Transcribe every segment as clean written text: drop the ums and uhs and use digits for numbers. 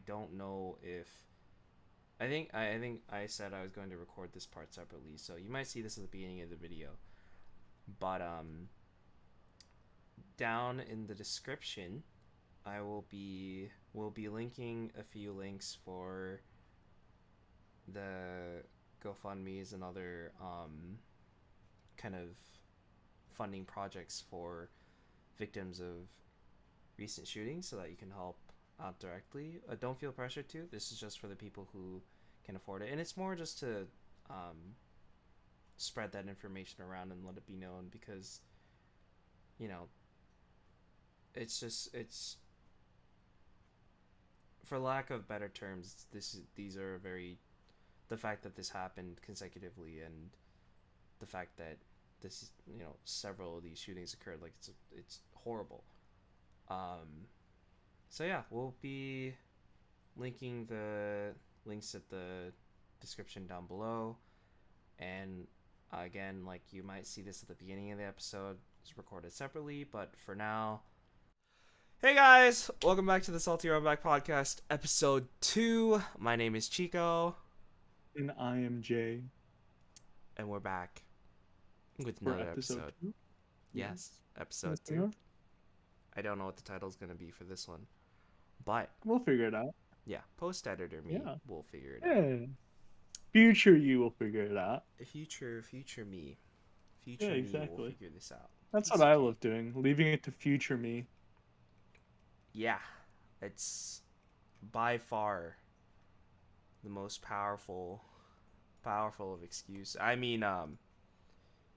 don't know if I think I said I was going to record this part separately, so you might see this at the beginning of the video. But down in the description, I will be linking a few links for the GoFundMe's and other kind of funding projects for victims of recent shootings, so that you can help out directly. Don't feel pressure to. This is just for the people who can afford it, and it's more just to um, spread that information around and let it be known, because you know it's for lack of better terms, these are very, the fact that this happened consecutively, and the fact that this is, several of these shootings occurred, like it's horrible. um so yeah, we'll be linking the links at the description down below. And again, like, you might see this at the beginning of the episode, it's recorded separately, but for now, hey guys, welcome back to the Salty Runback podcast, episode 2. My name is Chico, And I am Jay and we're back with for another episode episode. 2. Yes, Yes. episode Yes, we 2. are. I don't know what the title is going to be for this one, but We'll figure it out. yeah, post editor me Yeah. will figure it out. Yeah. Future you will figure it out. Future me, Yeah, future me will exactly. figure this out. That's what Piece of I cake. love doing, leaving it to future me. Yeah, it's by far the most powerful of excuse. I mean,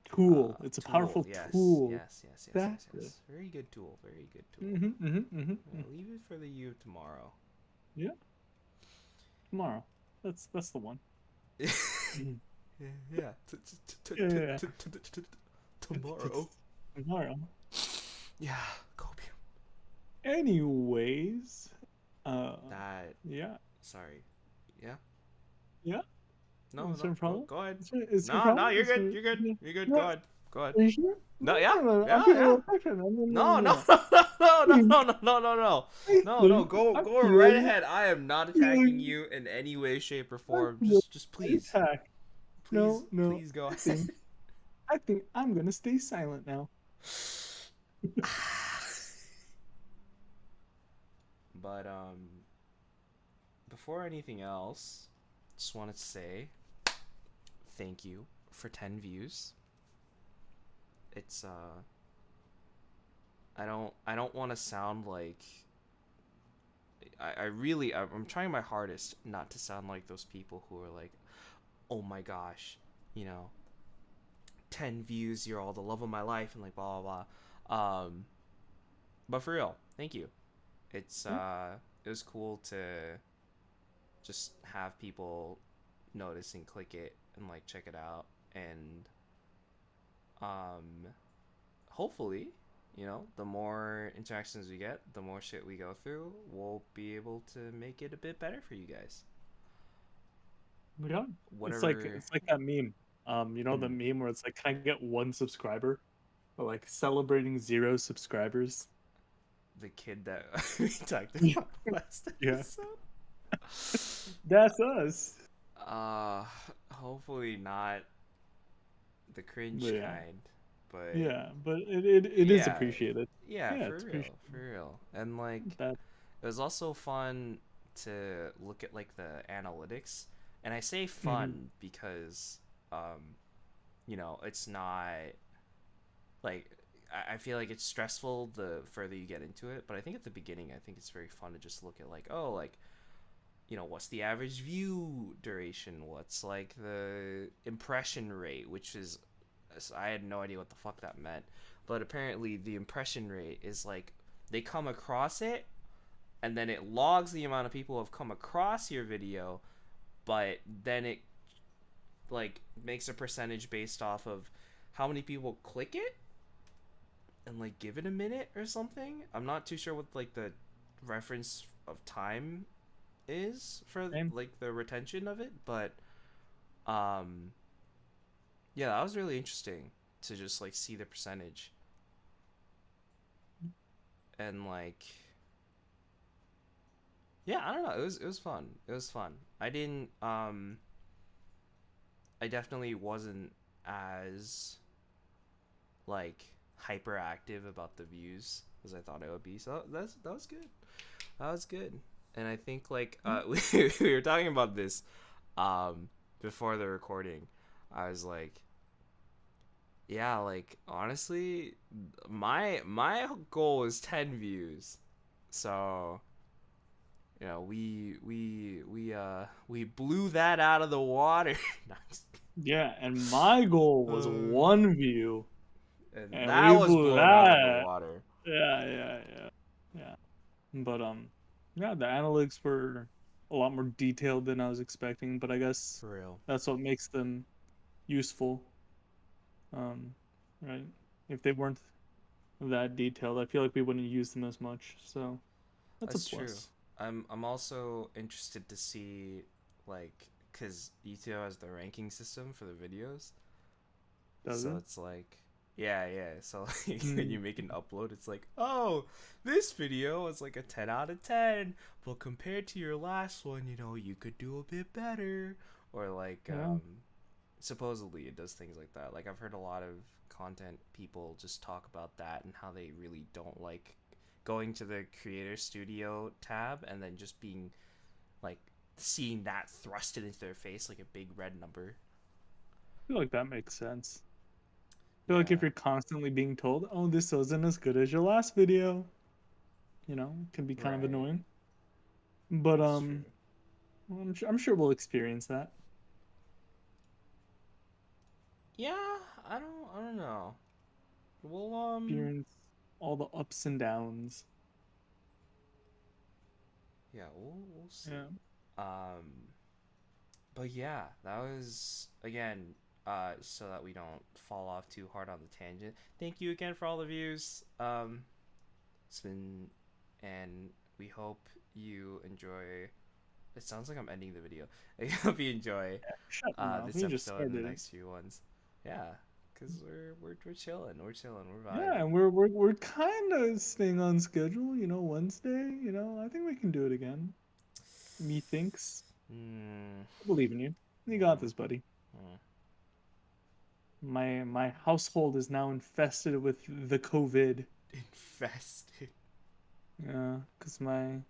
Tool. It's a tool. powerful Yes, tool. yes, yes, yes, yes, Exactly. yes. Very good tool. Very good tool. Leave it for the you tomorrow. Yeah. Tomorrow. That's the one. Mhm. Yeah. Yeah. Tomorrow. Tomorrow. Yeah. Copium. Anyways. That. Yeah. Sorry. Yeah. Yeah. No, Is there a no. problem? Go ahead. Is there a No, no. problem? You're Is good. there, You're good. yeah. You're good. Go Yeah. ahead. Go ahead. Are you sure? No. Yeah. No, I'm Yeah. feeling a Yeah. little pressure. No, no, No, no, no, no. no, no, Please, no, no, no, no, no, no, no. please. Go I'm right feeling, ahead. I am not attacking feeling, you in any way, shape, or I'm form. feeling Just please, attacked. No, no. please go I ahead. think, I think I'm gonna stay silent now. But before anything else, just wanted to say thank you for 10 views. It's I don't want to sound like I'm trying my hardest not to sound like those people who are like, oh my gosh, you know, 10 views, you're all the love of my life, and like blah blah blah. But for real, thank you. It's Yeah. it was cool to just have people notice and click it and like check it out, and um hopefully, the more interactions we get, the more shit we go through, we'll be able to make it a bit better for you guys. Oh my God. Whatever. It's like that meme. The Mm, meme where it's like, can I get one subscriber? Or like celebrating 0 subscribers. the kid that we talked Yeah. about last Yeah. episode. That's us. Uh, Hopefully not the But cringe yeah. kind, but Yeah. But it is yeah, appreciated. yeah, Yeah, for it's real, appreciated. for real. And like, That it was also fun to look at like the analytics, and I say mhm. fun because, it's not like, I feel like it's stressful the further you get into it, but I think at the beginning, I think it's very fun to just look at like, oh, like, what's the average view duration? What's like the impression rate, which is, I had no idea what the fuck that meant, but apparently the impression rate is like, they come across it, and then it logs the amount of people who have come across your video, but then it like makes a percentage based off of how many people click it and like give it a minute or something. I'm not too sure what like the reference of time is for Same. like the retention of it, but um yeah, that was really interesting to just like see the percentage. And like, Yeah, I don't know. It was fun. It was fun. I didn't I definitely wasn't as like hyperactive about the views as I thought it would be. So that was good. That was good. And I think like we were talking about this before the recording. I was like, yeah, like honestly, my goal is 10 views. So, we blew that out of the water. Nice. Yeah, and my goal was uh, 1 view, and and that we was blew blown out of the that. water. Yeah, yeah, yeah, yeah. But yeah, the analytics were a lot more detailed than I was expecting, but I guess For real. that's what makes them useful. Um, right? If they weren't that detailed, I feel like we wouldn't use them as much. So that's a That's true. plus. I'm also interested to see like cuz YouTube has the ranking system for the videos. Does So it? it's like, yeah. So like, when Mm, you make an upload, it's like, oh, this video is like a 10 out of 10. But compared to your last one, you could do a bit better. Or like, yeah. supposedly it does things like that. Like I've heard a lot of content people just talk about that and how they really don't like going to the creator studio tab and then just being like seeing that thrusted into their face like a big red number. I feel like that makes sense. I feel like if Yeah, you're constantly being told, "Oh, this wasn't as good as your last video," it can be kind of right. annoying. But It's true. well, I'm sure we'll experience that. Yeah, I don't know. Well, Experience all the ups and downs. yeah, we'll see. Yeah. Um, but yeah, that was again, so that we don't fall off too hard on the tangent. Thank you again for all the views. It's been, and we hope you enjoy. It sounds like I'm ending the video. I hope you enjoy Shut now. this We just episode and the started it. next few ones. Yeah, cause we're chilling, we're Yeah, vibing. and we're kind of staying on schedule. Wednesday. I think we can do it again. Methinks. Hmm. I believe in you. You got Hmm. this, buddy. Hmm. My household is now infested with the COVID. Infested. Yeah, because my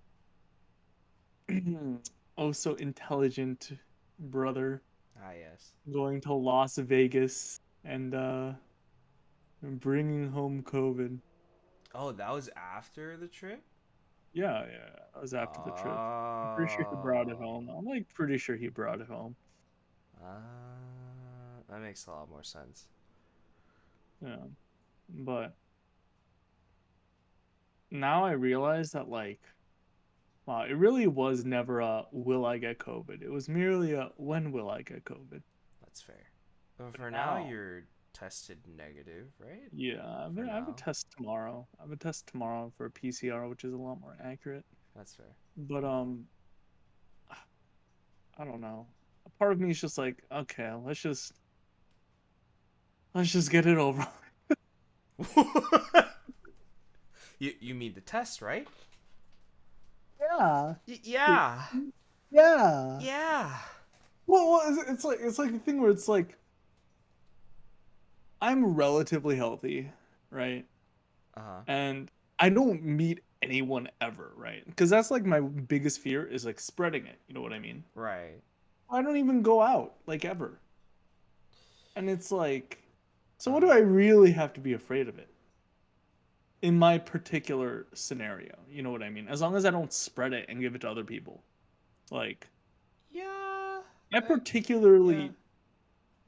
oh so intelligent brother Ah, yes. going to Las Vegas and bringing home COVID. Oh, that was after the trip? Yeah, yeah, that was after the trip. I'm pretty sure he brought it Oh. home. I'm like pretty sure he brought it home. That makes a lot more sense. Yeah, but now I realize that wow, it really was never a will I get COVID. It was merely a when will I get COVID. That's fair. But But for now, now, you're tested negative, right? yeah, For I have a now. test tomorrow. I have a test tomorrow for a PCR, which is a lot more accurate. That's fair. But I don't know. A part of me is just like, okay, let's just get it over. You mean the test, right? Yeah. Y- Yeah. Yeah. Yeah. Well, it's like the thing where it's like I'm relatively healthy, right? Uh-huh. And I don't meet anyone ever, right? Because that's like my biggest fear is like spreading it. You know what I mean? Right. I don't even go out like ever. And it's like, so what do Uh-huh. I really have to be afraid of it in my particular scenario? You know what I mean? As long as I don't spread it and give it to other people. Like, Yeah. I Yeah. particularly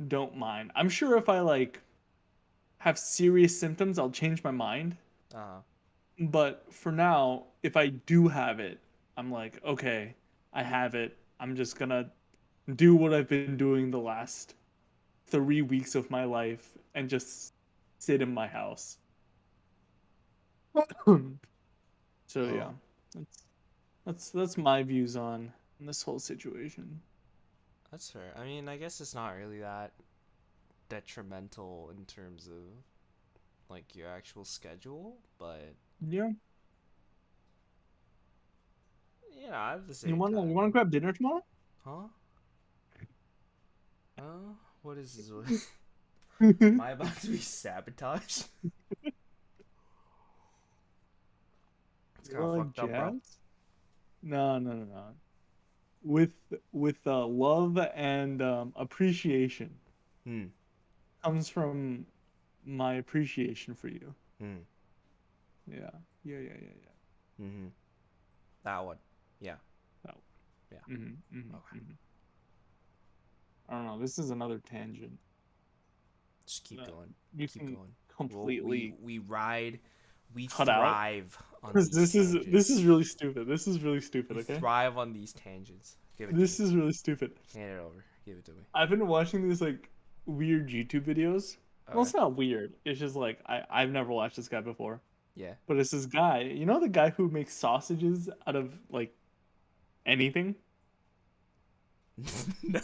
don't mind. I'm sure if I have serious symptoms, I'll change my mind. Uh-huh. But for now, if I do have it, I'm like, okay, I have it. I'm just gonna do what I've been doing the last 3 weeks of my life and just sit in my house. So yeah, Oh, that's that's my views on this whole situation. that's fair. I mean, I guess it's not really that detrimental in terms of like your actual schedule, but Yeah, at the You same wanna you time. wanna grab dinner tomorrow? Huh? What is this? Am I about to be sabotaged? It's You kind of like fucked up, bro. jazz? No, no, no, no. With love and appreciation Hmm. comes from my appreciation for you. Hmm. Yeah, yeah, yeah, yeah, yeah. Hmm. That one. Yeah. That Yeah. one. Okay. I don't know. This is another tangent. Just keep that going. You Keep can going. We completely we ride. We cut out thrive on because these this tangents. is really stupid. This is really We stupid. Okay, thrive on these tangents. Give it to me. this is really stupid. Hand it over. Give it to me. I've been watching these like weird YouTube videos. Well, Okay. it's not weird. It's just like I've never watched this guy before. Yeah. But it's this guy. You know the guy who makes sausages out of like anything? No.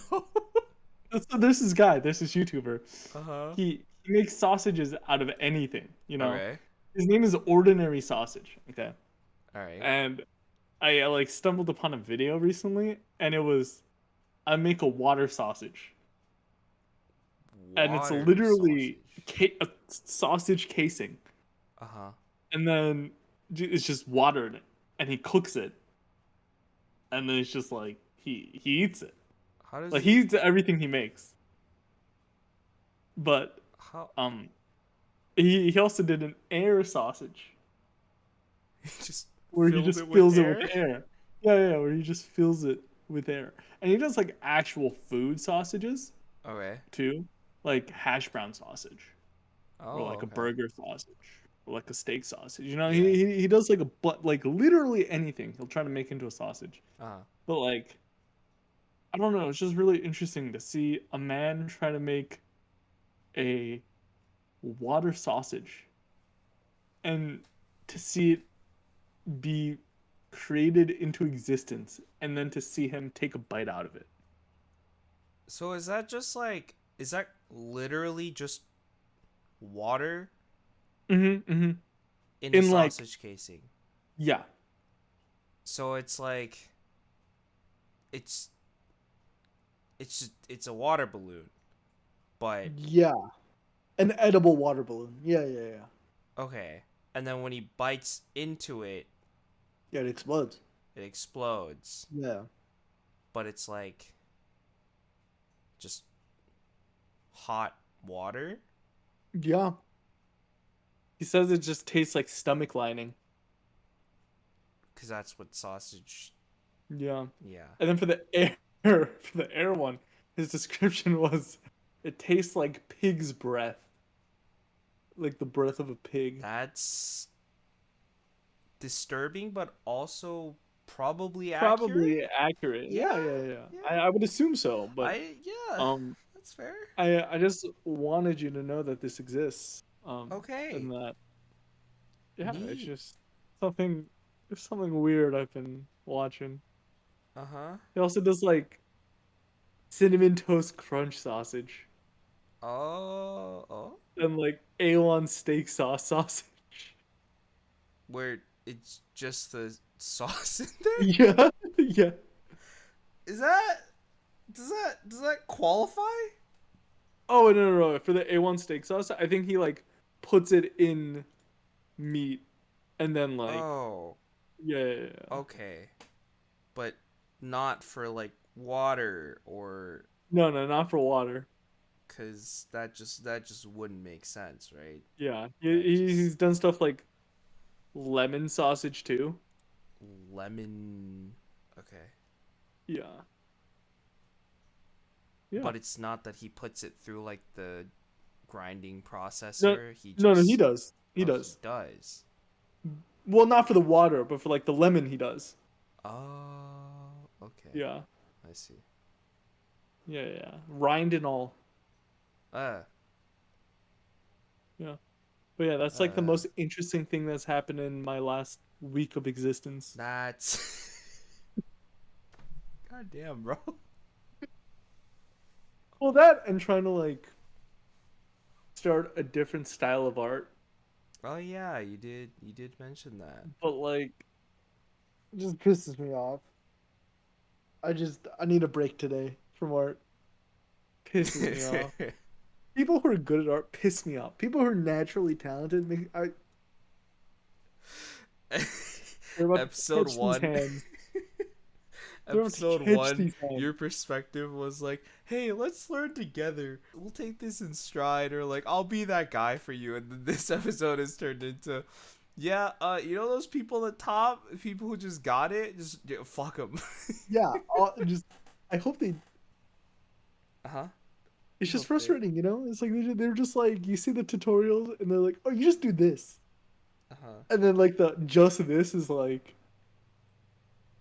So there's this guy. There's this YouTuber. Uh-huh. He makes sausages out of anything. You know, Okay. his name is Ordinary Sausage. Okay, All right. and I like stumbled upon a video recently, and it was I make a water sausage, and it's Water literally sausage. a sausage casing, Uh-huh. and then it's just water in it, and he cooks it, and then it's just like he eats it, How does like he he eats everything he makes, but how um he also did an air sausage he just where he filled just it with fills it with air? air. Yeah, yeah, where he just fills it with air, and he does like actual food sausages Okay. too, like hash brown sausage or Oh, like a okay. burger sausage or like a steak sausage. You know, Yeah. he does like a but like literally anything he'll try to make into a sausage. Uh-huh. But like I don't know, it's just really interesting to see a man try to make a water sausage and to see it be created into existence and then to see him take a bite out of it. So is that literally just water Mm-hmm. in a In like sausage casing? yeah. So it's it's a water balloon, but Yeah. An edible water balloon. Yeah, yeah, yeah. okay. And then when he bites into it, Yeah, it explodes. it explodes. Yeah. But it's like just hot water Yeah. He says it just tastes like stomach lining. because that's what sausage. Yeah. Yeah. And then for the air for the air one, his description was it tastes like pig's breath. Like the breath of a pig. That's disturbing, but also probably Probably accurate. accurate. Yeah, Yeah. yeah, yeah. Yeah. I would assume so, but Yeah. um That's fair. I just wanted you to know that this exists. And Okay. that yeah, it's Neat. just something there's something weird I've been watching. Uh huh. He also does like cinnamon toast crunch sausage Oh. Oh. and like A1 steak sausage. Where it's just the sauce in there. Yeah, yeah. Is that does that qualify? Oh no, no, no! For the A1 steak sauce, I think he like puts it in meat and then like Oh. yeah, yeah, yeah. Okay. But not for like water or No, no, not for water. cuz that just wouldn't make sense, right? Yeah, That just he's done stuff like lemon sausage too. lemon. Okay. Yeah, yeah. But it's not that he puts it through like the grinding No, processor. He no, no. He just does. He oh he does. does. Well, not for the water, but for like the lemon, he does. Oh, okay. Yeah, I see. yeah, yeah. Rind and all. Uh, Yeah, but yeah, that's like the uh, most interesting thing that's happened in my last week of existence. that's God damn, bro. Well, that and trying to like start a different style of art, Oh yeah, you did mention that. but like It just pisses me off. I need a break today from art. Pisses me off. People who are good at art piss me off. People who are naturally talented they're about to Episode catch these one. hands. They're about to Episode catch one, these hands. your perspective was like, hey, let's learn together. We'll take this in stride, or like, I'll be that guy for you. And then this episode is turned into, yeah, you know those people at top, people who just got it, just fuck them. Yeah, just I hope they. Uh huh. It's You just hope they. frustrating, you know. It's like they're just like you see the tutorials and they're like, oh, you just do this, Uh huh. and then like the just this is like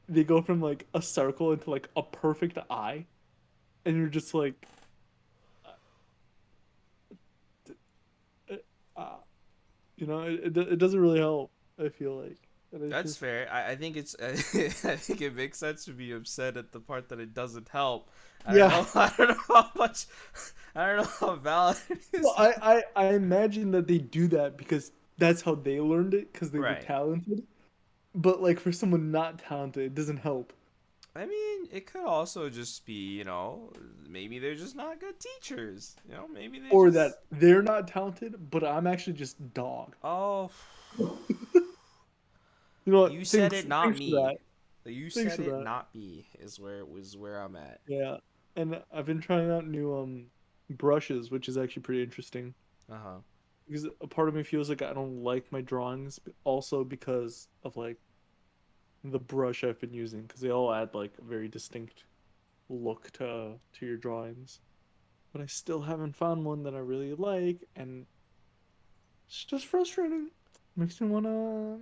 they go from like a circle into like a perfect eye, and you're just like, uh, uh, it doesn't really help. I feel like, and it's That's just fair. I think it's I think it makes sense to be upset at the part that it doesn't help. I don't yeah. know. I don't know how much. I don't know how valid it Well, is. I imagine that they do that because that's how they learned it because they were Right. talented. But like for someone not talented, it doesn't help. I mean, it could also just be, maybe they're just not good teachers. Maybe they Or just. that they're not talented, but I'm actually just dog. Oh, You know you what? said Thanks, it, not thanks for me. that. You Thanks said for it, that. not me. Is where I'm at. Yeah, and I've been trying out new brushes, which is actually pretty interesting. Uh huh. Because a part of me feels like I don't like my drawings, but also because of like the brush I've been using, because they all add like a very distinct look to your drawings. But I still haven't found one that I really like, and it's just frustrating. Makes me wanna.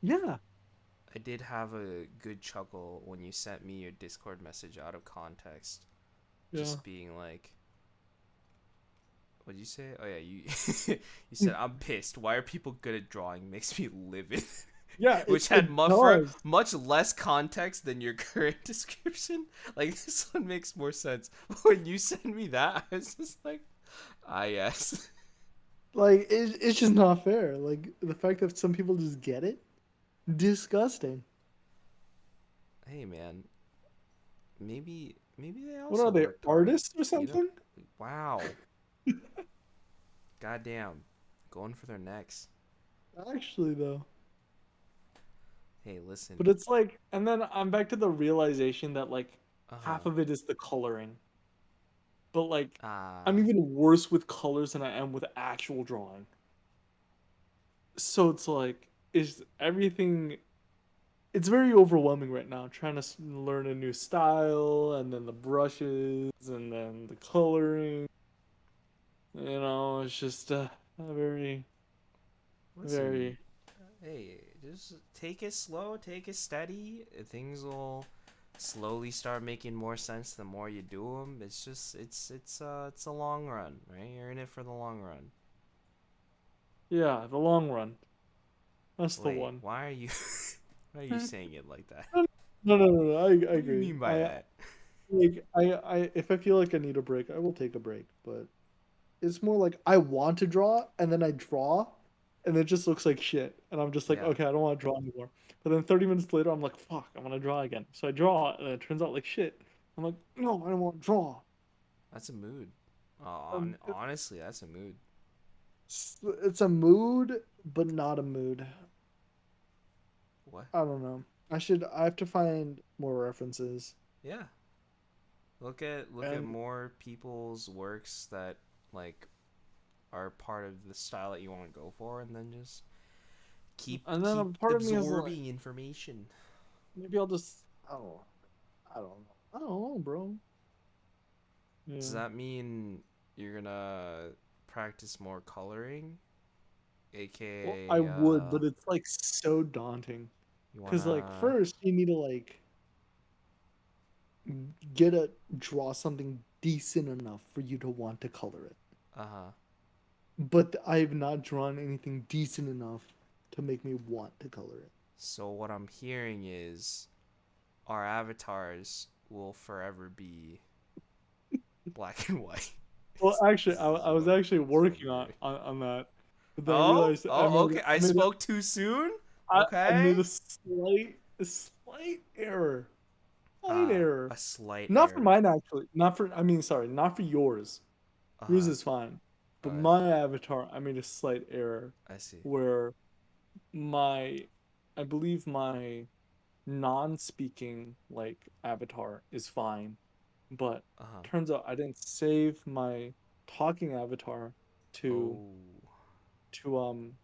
Yeah, I did have a good chuckle when you sent me your Discord message out of context, yeah, just being like, what did you say? Oh yeah, you you said I'm pissed. Why are people good at drawing? Makes me livid. yeah. It Which had it does. much less context than your current description. Like this one makes more sense. But when you sent me that, I was just like, ah yes. Like it's just not fair. Like the fact that some people just get it, disgusting. Hey man, maybe they What also are they, worked hard. artists or You know? something? Wow. Goddamn. Going for their necks. Actually, though. Hey, listen. But it's like, and then I'm back to the realization that like Uh half huh. of it is the coloring. But like, I'm Ah. even worse with colors than I am with actual drawing. So it's like, is everything. It's very overwhelming right now, trying to learn a new style, and then the brushes, and then the coloring. It's just a very, Listen. very. Hey, just take it slow, take it steady. Things will slowly start making more sense the more you do them. It's just it's a long run, right? You're in it for the long run. Yeah, the long run. That's the Wait, one. why are you why are you saying it like that? No, no, no, no. I What do you agree. mean by that? If I feel like I need a break, I will take a break. But it's more like I want to draw, and then I draw, and it just looks like shit. And I'm just like, Yeah, okay, I don't want to draw anymore. But then 30 minutes later, I'm like, fuck, I want to draw again. So I draw, and it turns out like shit. I'm like, no, I don't want to draw. that's a mood. And Honestly, that's a mood. it's a mood, but not a mood. What? I don't know. I have to find more references. Yeah. Look at And more people's works that like are part of the style that you want to go for, and then just keep and then a keep part of me is like, absorbing information. maybe I'll just, I don't know. I don't know, bro. Does Yeah. that mean you're gonna practice more coloring, Well, I aka would, but it's like so daunting. you Cause like wanna first you need to like get a draw something decent enough for you to want to color it. uh But I've not drawn anything decent enough to make me want to color it. so what I'm hearing is our avatars will forever be black and white. Well, actually, This I is was what actually this is what I'm working on hearing. on, on that. But then I Oh, realized oh, okay. I spoke too soon. I made Okay. a slight error. Slight Ah, error. a slight Not for error. mine actually. Not for I mean sorry, not for yours. Yours Uh, is fine. But okay. my avatar, I made a slight error I see. where my I believe my non-speaking like avatar is fine, but Uh huh. turns out I didn't save my talking avatar to Oh. to um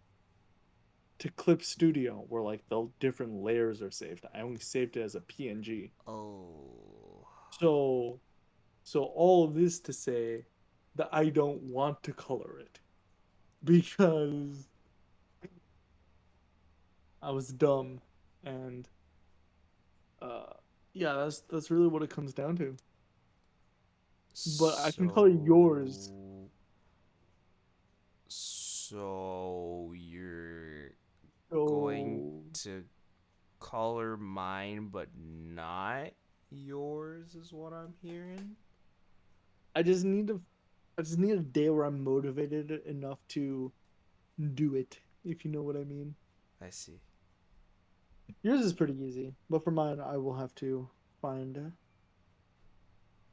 to Clip Studio where like the different layers are saved. I only saved it as a PNG. Oh. So all of this to say that I don't want to color it because I was dumb and uh yeah, that's really what it comes down to. But I can color yours. So. So you're going So to color mine, but not yours, is what I'm hearing. I just need to I just need a day where I'm motivated enough to do it, if you know what I mean. I see. Yours is pretty easy, but for mine I will have to find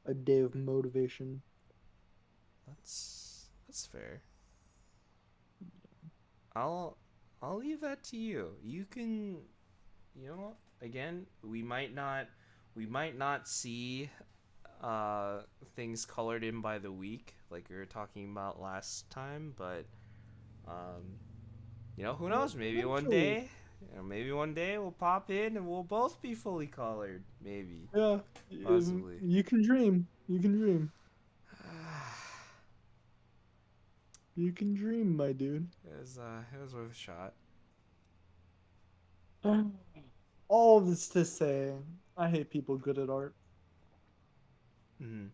a day of motivation. That's fair. I'll I'll leave that to you. You can, you know, again, we might not see uh things colored in by the week like we were talking about last time, but um who knows? Maybe one Eventually, day, maybe one day we'll pop in and we'll both be fully colored. Maybe, yeah, possibly. you can dream. You can dream. You can dream, my dude. It was worth a shot. All of this to say, I hate people good at art. Hmm.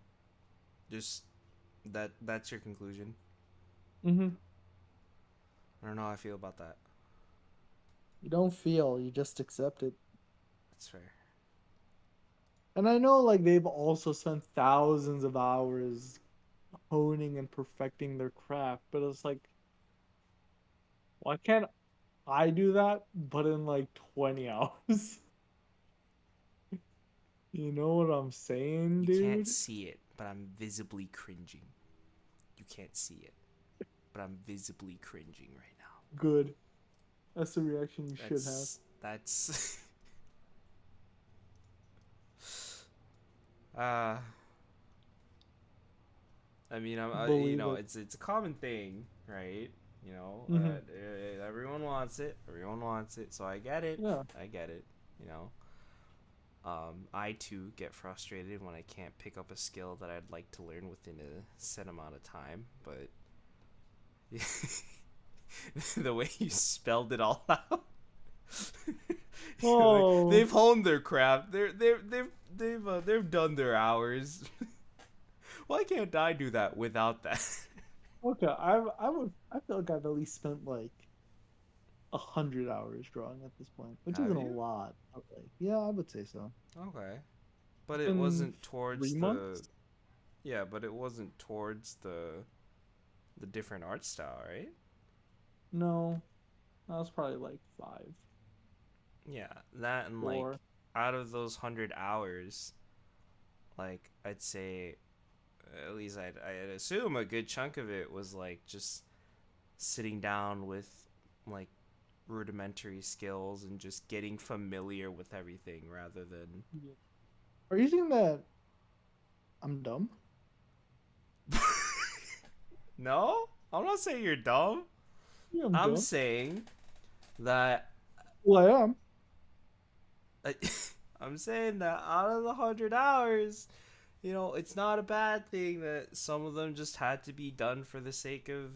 Just that's your conclusion. Hmm. I don't know how I feel about that. You don't feel, you just accept it. That's fair. And I know, like, they've also spent thousands of hours honing and perfecting their craft, but it's like, why can't I do that, but in like 20 hours? You know what I'm saying, You can't dude? see it, but I'm visibly cringing. You can't see it, but I'm visibly cringing right now. Good. That's the reaction you should have. That's uh I mean, Believe it. it's a common thing, right? Hmm. Everyone wants it. Everyone wants it. So I get it. Yeah. I get it. You know, I too get frustrated when I can't pick up a skill that I'd like to learn within a set amount of time. But the way you spelled it all out, Oh, they've honed their craft. They've done their hours. Why can't I do that without that? okay. I feel like I've at least spent like 100 hours drawing at this point, which Have isn't a you? lot. But like, yeah, I would say so. Okay. But It's it been wasn't towards 3 months. but it wasn't towards the different art style, right? No, that was probably like five, Yeah, that and like 4. out of those 100 hours, like I'd say at least I'd assume a good chunk of it was like just sitting down with like rudimentary skills and just getting familiar with everything rather than Yeah. Are you saying that I'm dumb? No, I'm not saying you're dumb. Yeah, I'm I'm dumb. saying that Well, I am. I, I'm saying that out of the 100 hours, it's not a bad thing that some of them just had to be done for the sake of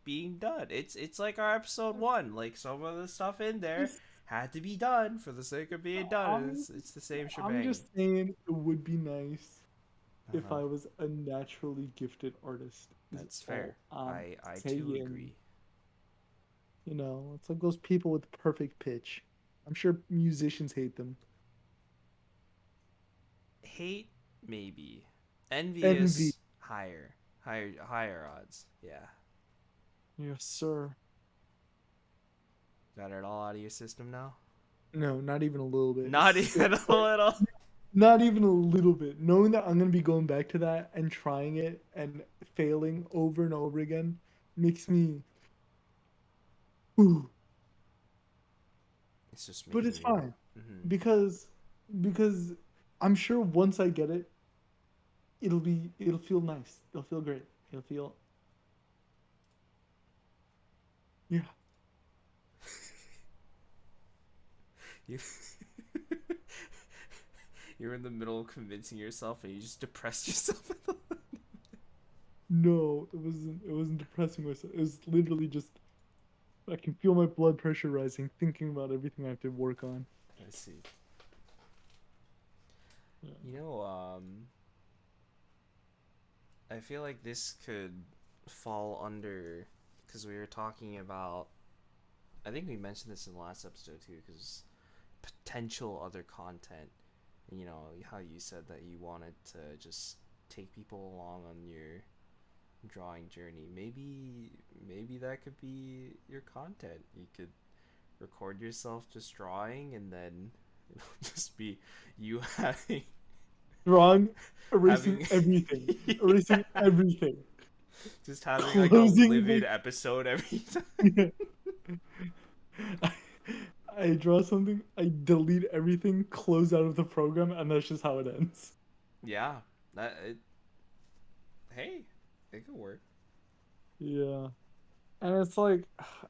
being done. It's like our episode one. Like some of the stuff in there Just, had to be done for the sake of being done. I'm, It's the same I'm shebang. just saying it would be nice Uh if huh. I was a naturally gifted artist. Is That's fair. all I'm I too saying. agree. It's like those people with perfect pitch. I'm sure musicians hate them. Hate maybe. Envy. Envious higher odds. Yeah. Yes, sir. Got it all out of your system now? No, not even a little bit. Not even a Like, little. not even a little bit. Knowing that I'm gonna be going back to that and trying it and failing over and over again makes me. Ooh. It's just But making it's you. fine Hmm. because because I'm sure once I get it, it'll feel nice. It'll feel great. It'll feel yeah. You, you're in the middle of convincing yourself and you just depressed yourself. No, it wasn't. It wasn't depressing myself. It was literally just I can feel my blood pressure rising thinking about everything I have to work on. I see. Yeah. You know, I feel like this could fall under because we were talking about. I think we mentioned this in the last episode too, because potential other content. You know how you said that you wanted to just take people along on your drawing journey. Maybe that could be your content. You could record yourself just drawing, and then just be you Drawing, erasing having everything, yeah, erasing everything, just having like a closing livid the. episode every time. Yeah. I, I draw something, I delete everything, close out of the program, and that's just how it ends. Yeah, that it, hey, it could work. Yeah. And it's like,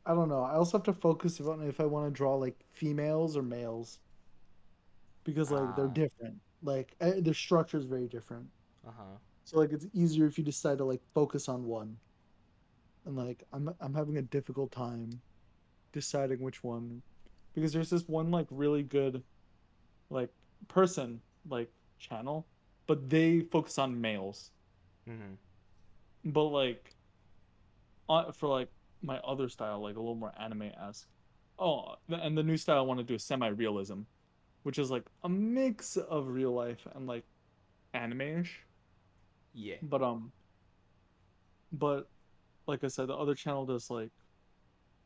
I don't know. I also have to focus on if I want to draw like females or males because like they're Ah, different. Like their structure is very different. uh huh. So like it's easier if you decide to like focus on one. And like I'm having a difficult time deciding which one because there's this one like really good like person like channel, but they focus on males. Mm-hmm. But like for like my other style, like a little more anime-esque. Oh, and the new style I want to do is semi-realism, which is like a mix of real life and like anime-ish. Yeah. But but like I said, the other channel does like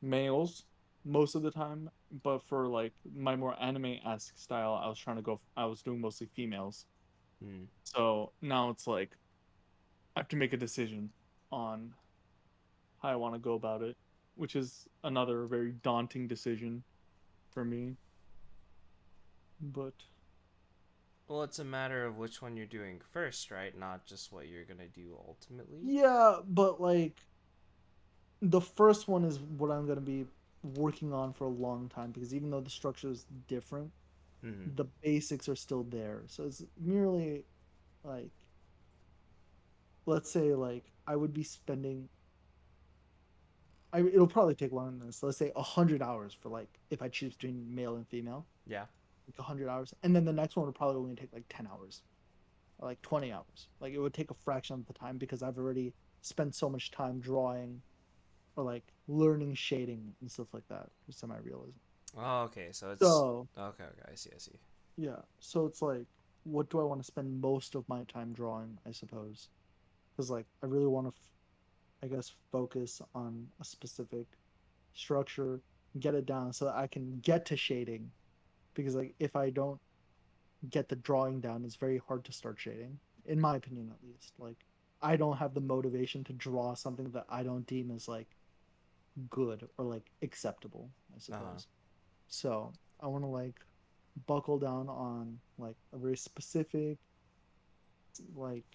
males most of the time. But for like my more anime-esque style, I was doing mostly females. Mm. So now it's like I have to make a decision on how I want to go about it, which is another very daunting decision for me. But Well, it's a matter of which one you're doing first, right? Not just what you're gonna do ultimately. yeah, but like the first one is what I'm going to be working on for a long time because even though the structure is different, Mm-hmm. the basics are still there. So it's merely like let's say like I would be spending it'll probably take longer than this. Let's say 100 hours for like if I choose between male and female, Yeah. like 100 hours, and then the next one would probably only take like 10 hours or like 20 hours. Like it would take a fraction of the time because I've already spent so much time drawing or like learning shading and stuff like that for semi-realism. Oh, okay. So it's So okay. Okay, I see. I see. yeah, so it's like, what do I want to spend most of my time drawing? I suppose because like I really want to, I guess, focus on a specific structure, get it down so that I can get to shading. Because like if I don't get the drawing down, it's very hard to start shading, in my opinion at least. Like I don't have the motivation to draw something that I don't deem as like good or like acceptable, I Uh huh. suppose. So I want to like buckle down on like a very specific, like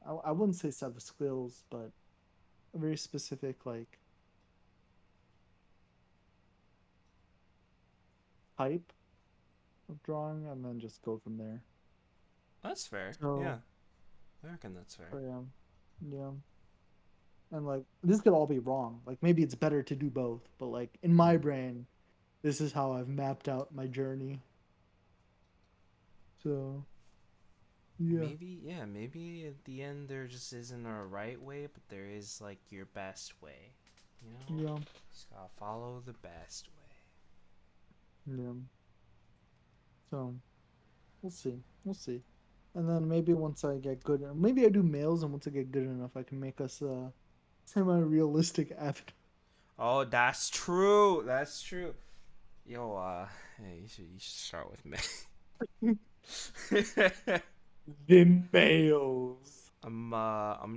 I wouldn't say set of skills, but a very specific like type of drawing, and then just go from there. That's fair. So, Yeah, I reckon that's fair. so yeah, yeah, and like this could all be wrong. Like maybe it's better to do both, but like in my Mm. brain, this is how I've mapped out my journey. So yeah, Maybe, yeah, maybe at the end there just isn't a right way, but there is like your best way. You know, yeah, just gotta follow the best way. yeah. So we'll see, we'll see. And then maybe once I get good, maybe I do males, and once I get good enough, I can make us a semi-realistic avatar. Oh, that's true. That's true. Yo, hey, you should start with me. The males. I'm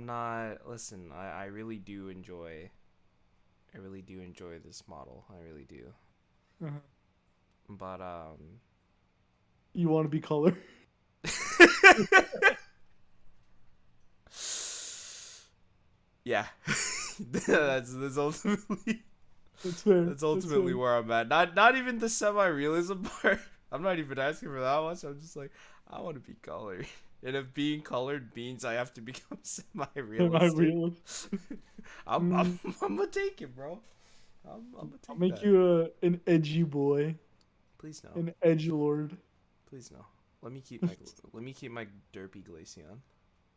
not. Listen, I really do enjoy. I really do enjoy this model. I really do. Uh-huh. But You want to be color? yeah, that's ultimately That's fair. that's That's ultimately fair. where I'm at. Not even the semi-realism part. I'm not even asking for that much. I'm just like, I want to be colored. And if being colored means I have to become Am I semi-realistic, real? I'm I'm, Mm, I'm gonna take it, bro. I'm gonna I'll take make that. you an edgy boy, Please no, an edge lord. please no. Let me keep my let me keep my derpy Glaceon.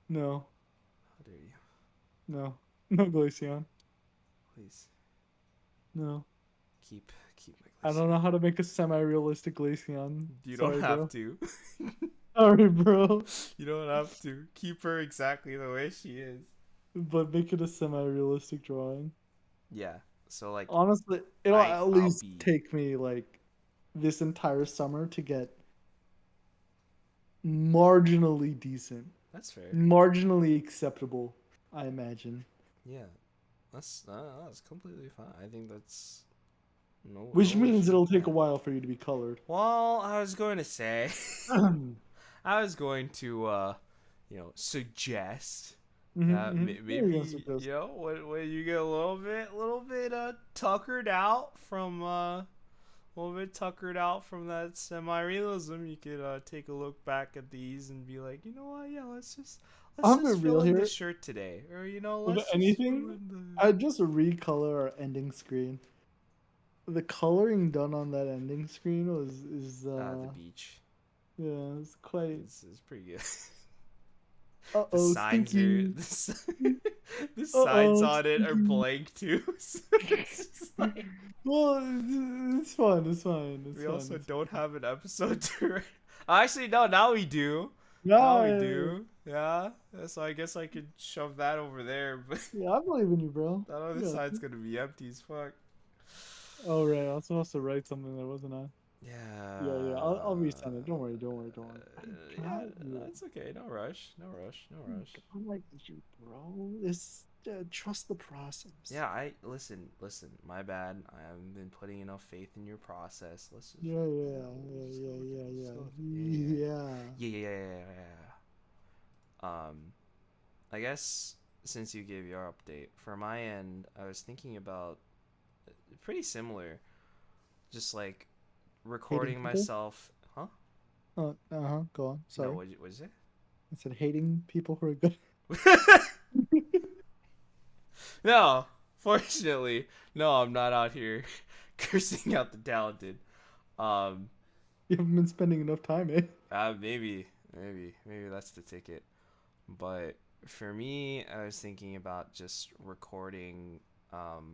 No, How dare you? no, no Glaceon. Please No, keep my I don't know Glaceon. how to make a semi-realistic Glaceon. You don't Sorry, have bro. to. Sorry, bro. You don't have to. Keep her exactly the way she is. But make it a semi-realistic drawing. Yeah. So like Honestly, it'll I at I'll least be take me like this entire summer to get marginally decent, that's fair. marginally acceptable, I imagine. Yeah. That's completely fine. I think that's Which no means issue with it'll take a that. while for you to be colored. Well, I was going to say Mm-hmm, I was going to suggest that mm-hmm. What are you gonna maybe suggest? when you get a little bit tuckered out from a little bit tuckered out from that semi-realism, you could take a look back at these and be like, you know what, yeah, let's I'm just gonna be real fill in the here. shirt today, or With let's just fill anything, in the I'd just recolor our ending screen. The coloring done on that ending screen was is the beach. yeah, it's quite It's pretty good. The uh-oh, signs are stinky. the signs Uh-oh, on it are stinky. blank too. So it's just like Well, it's fine, it's fine, it's we fine, also it's don't fine. have an episode to. Actually, no. Now we do. Now we Yeah, do. Yeah. So I guess I could shove that over there, but yeah, I believe in you, bro. that other Yeah. side's gonna be empty as fuck. Oh right, I was supposed to write something there, wasn't I? Yeah, yeah. I'll Yeah. resend it. Don't worry, don't worry, don't worry. I Yeah. got you. That's okay. No rush. No rush. No rush. I like you, bro. This trust the process. Yeah, I listen. My bad. I haven't been putting enough faith in your process. Yeah, Yeah, yeah, we'll yeah, just go yeah, with it. yeah, We'll just yeah, go with it. yeah. Yeah, yeah, yeah, yeah, yeah. I guess since you gave your update, for my end, I was thinking about pretty similar, just like Hating recording people? myself. Huh? Uh-huh. Go on. No, Sorry. what is it? I said hating people who are good. No, fortunately, no. I'm not out here cursing out the talented. Um, You haven't been spending enough time, eh? maybe that's the ticket. But for me, I was thinking about just recording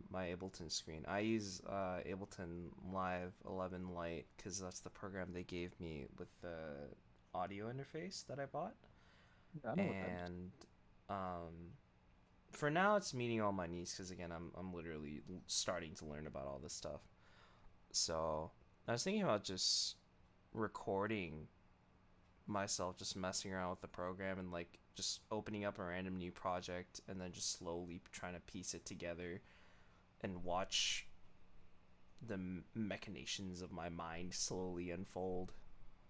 my Ableton screen. I use Ableton Live 11 Lite because that's the program they gave me with the audio interface that I bought. I know what that is. And um, for now, it's meeting all my needs because again, I'm literally starting to learn about all this stuff. So I was thinking about just recording myself just messing around with the program and like just opening up a random new project and then just slowly trying to piece it together and watch the machinations of my mind slowly unfold.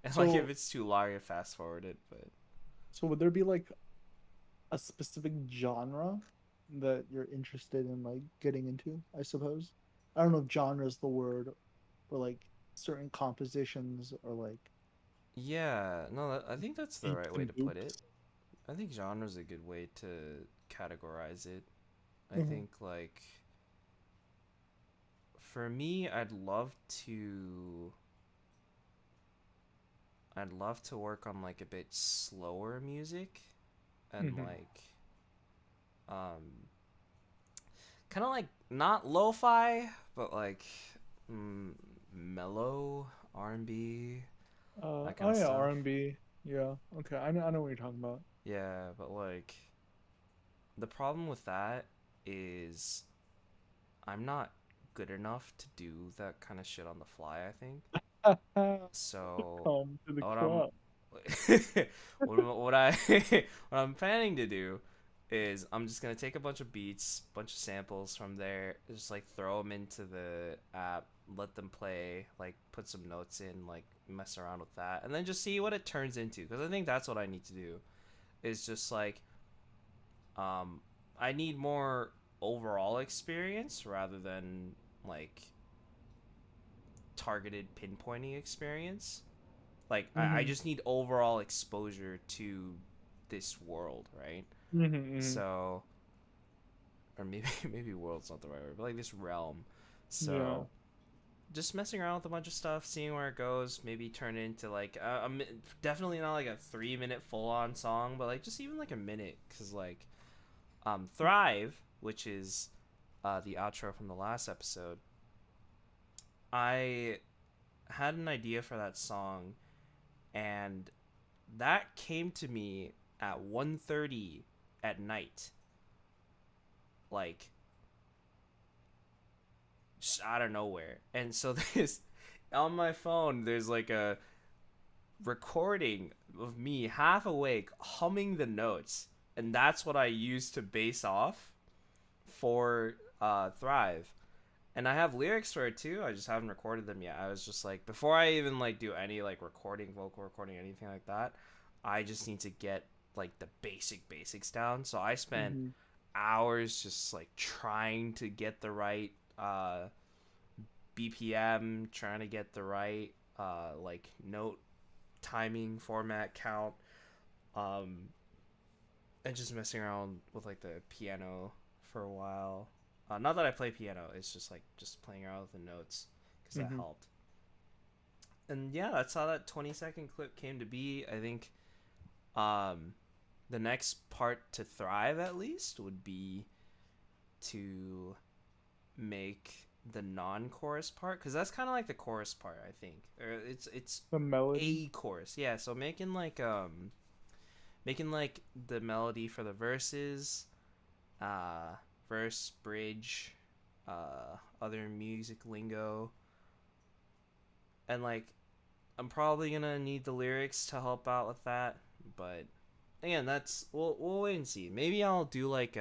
And like if So, it's too long, I fast forward it. But so would there be like a specific genre that you're interested in like getting into, I suppose? I don't know if genre is the word or like certain compositions or like yeah, no, I think that's the beats right way and to put it. boops. I think genre is a good way to categorize it. I Hmm. think like for me, I'd love to work on like a bit slower music and Hmm. like um kind of like not lo-fi but like mm, mellow R&B, that kind Oh of yeah, stuff. R&B. Yeah. Okay. I know what you're talking about. Yeah, but like the problem with that is I'm not good enough to do that kind of shit on the fly, I think. So Welcome to the what I'm club. what I what I'm planning to do is I'm just gonna take a bunch of beats, bunch of samples from there, just like throw them into the app, let them play, like put some notes in, like mess around with that, and then just see what it turns into. Because I think that's what I need to do. Is just like um, I need more overall experience rather than like targeted pinpointing experience. Like I Mm-hmm. just need overall exposure to this world, right? Mm-hmm. So, or maybe maybe world's not the right word, but like this realm. Yeah. So just messing around with a bunch of stuff, seeing where it goes. Maybe turn it into like definitely not like a 3 minute full on song, but like just even like a minute, because like Thrive, which is the outro from the last episode, I had an idea for that song, and that came to me at 1:30 at night, like just out of nowhere. And so there's on my phone there's like a recording of me half awake humming the notes, and that's what I use to base off for Thrive. And I have lyrics for it too. I just haven't recorded them yet. I was just like, before I even like do any like recording, vocal recording, anything like that, I just need to get like the basics down. So I spent Mm-hmm. hours just like trying to get the right BPM, trying to get the right like note timing, format, count, um, and just messing around with like the piano for a while. Not that I play piano, it's just like just playing around with the notes because that Mm-hmm. helped. And yeah, that's how that 20-second clip came to be. I think um, the next part to thrive at least would be to make the non-chorus part, because that's kind of like the chorus part, I think, or it's The melody. a chorus, yeah. So making like the melody for the verses, uh verse, bridge, other music lingo, and like I'm probably gonna need the lyrics to help out with that. But again, that's we'll wait and see. Maybe I'll do like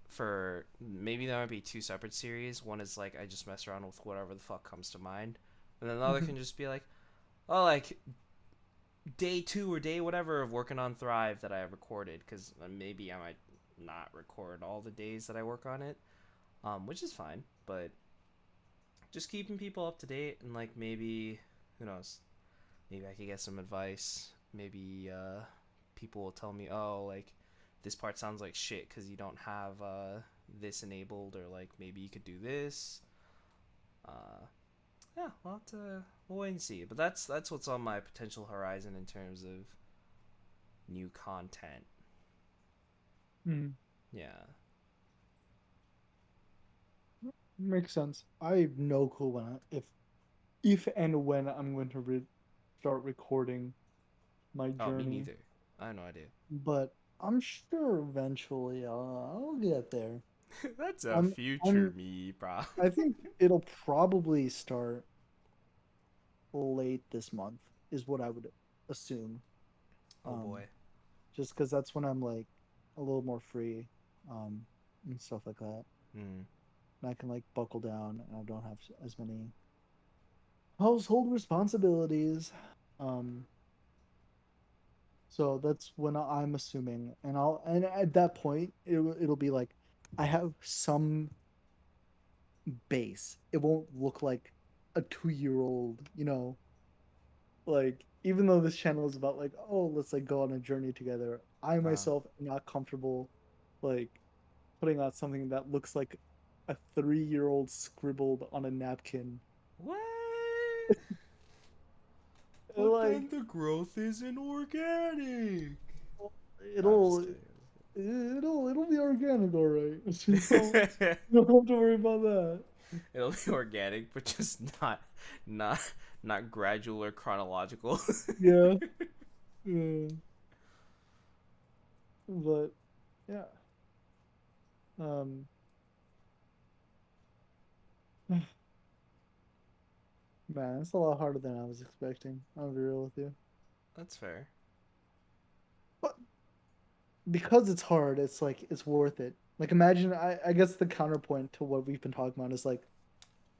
for maybe that might be two separate series. One is like I just mess around with whatever the fuck comes to mind, and then the other Mm-hmm. can just be like, oh, like day two or day whatever of working on Thrive that I have recorded, because maybe I might not record all the days that I work on it, which is fine. But just keeping people up to date, and like maybe who knows, maybe I could get some advice. Maybe people will tell me, oh, like this part sounds like shit because you don't have this enabled, or like maybe you could do this. Uh, yeah, we'll wait and see. But that's what's on my potential horizon in terms of new content. Mm-hmm. Yeah. Makes sense. I have no clue when if and when I'm going to start recording my Oh, me journey, neither. I have no idea. but I'm sure eventually I'll get there. That's a I'm future I'm me, bro. I think it'll probably start late this month is what I would assume. Oh Um, boy. just because that's when I'm like a little more free, um, and stuff like that. Hmm. And I can like buckle down and I don't have as many household responsibilities. Um, so that's when I'm assuming, and at that point it'll be like I have some base. It won't look like a 2 year old, like even though this channel is about like, oh, let's like go on a journey together, I Uh, myself am not comfortable like putting out something that looks like a 3 year old scribbled on a napkin. what? But Like then the growth isn't organic. No, I'm just it'll kidding. it'll be organic, all right. You don't, It'll you don't have to worry about that. be organic, but just not not gradual or chronological. Yeah, yeah. But yeah. Um Man, it's a lot harder than I was expecting. I'll be real with you. That's fair. But because it's hard, it's like it's worth it. Like imagine I guess the counterpoint to what we've been talking about is like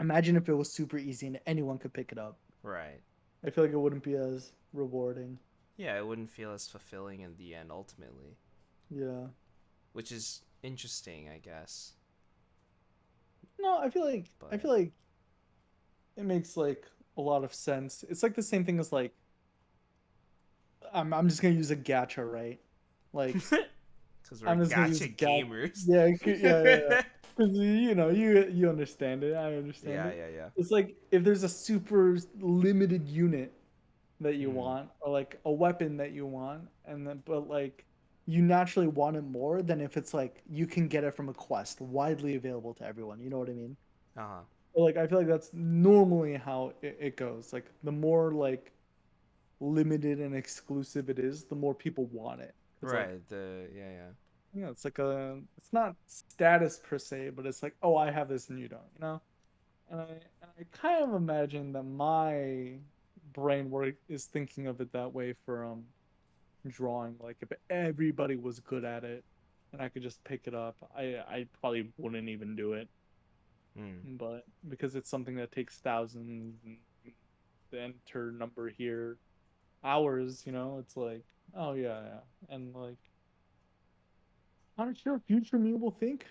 imagine if it was super easy and anyone could pick it up. Right. I feel like it wouldn't be as rewarding. Yeah, it wouldn't feel as fulfilling in the end ultimately, Yeah. which is interesting, I guess. No, I But feel like it makes like a lot of sense. It's like the same thing as like I'm just gonna use a gacha, right? Like because we're I'm just gonna use gotcha gacha. gamers. Yeah, yeah. Because you know you understand it. I understand Yeah, it. yeah, yeah. It's like if there's a super limited unit that you Hmm. want, or like a weapon that you want, and then but like you naturally want it more than if it's like you can get it from a quest widely available to everyone. You know what I mean? Uh huh. But, like I feel like that's normally how it goes. Like the more like limited and exclusive it is, the more people want it. It's like Right. The yeah, yeah. it's like a it's not status per se, but it's like, oh, I have this and you don't, you know? And I kind of imagine that my brain work is thinking of it that way for drawing. Like if everybody was good at it and I could just pick it up, I probably wouldn't even do it. Hmm. But because it's something that takes thousands and the enter number here hours, you know, it's like, oh yeah, yeah. And like I'm sure future me will think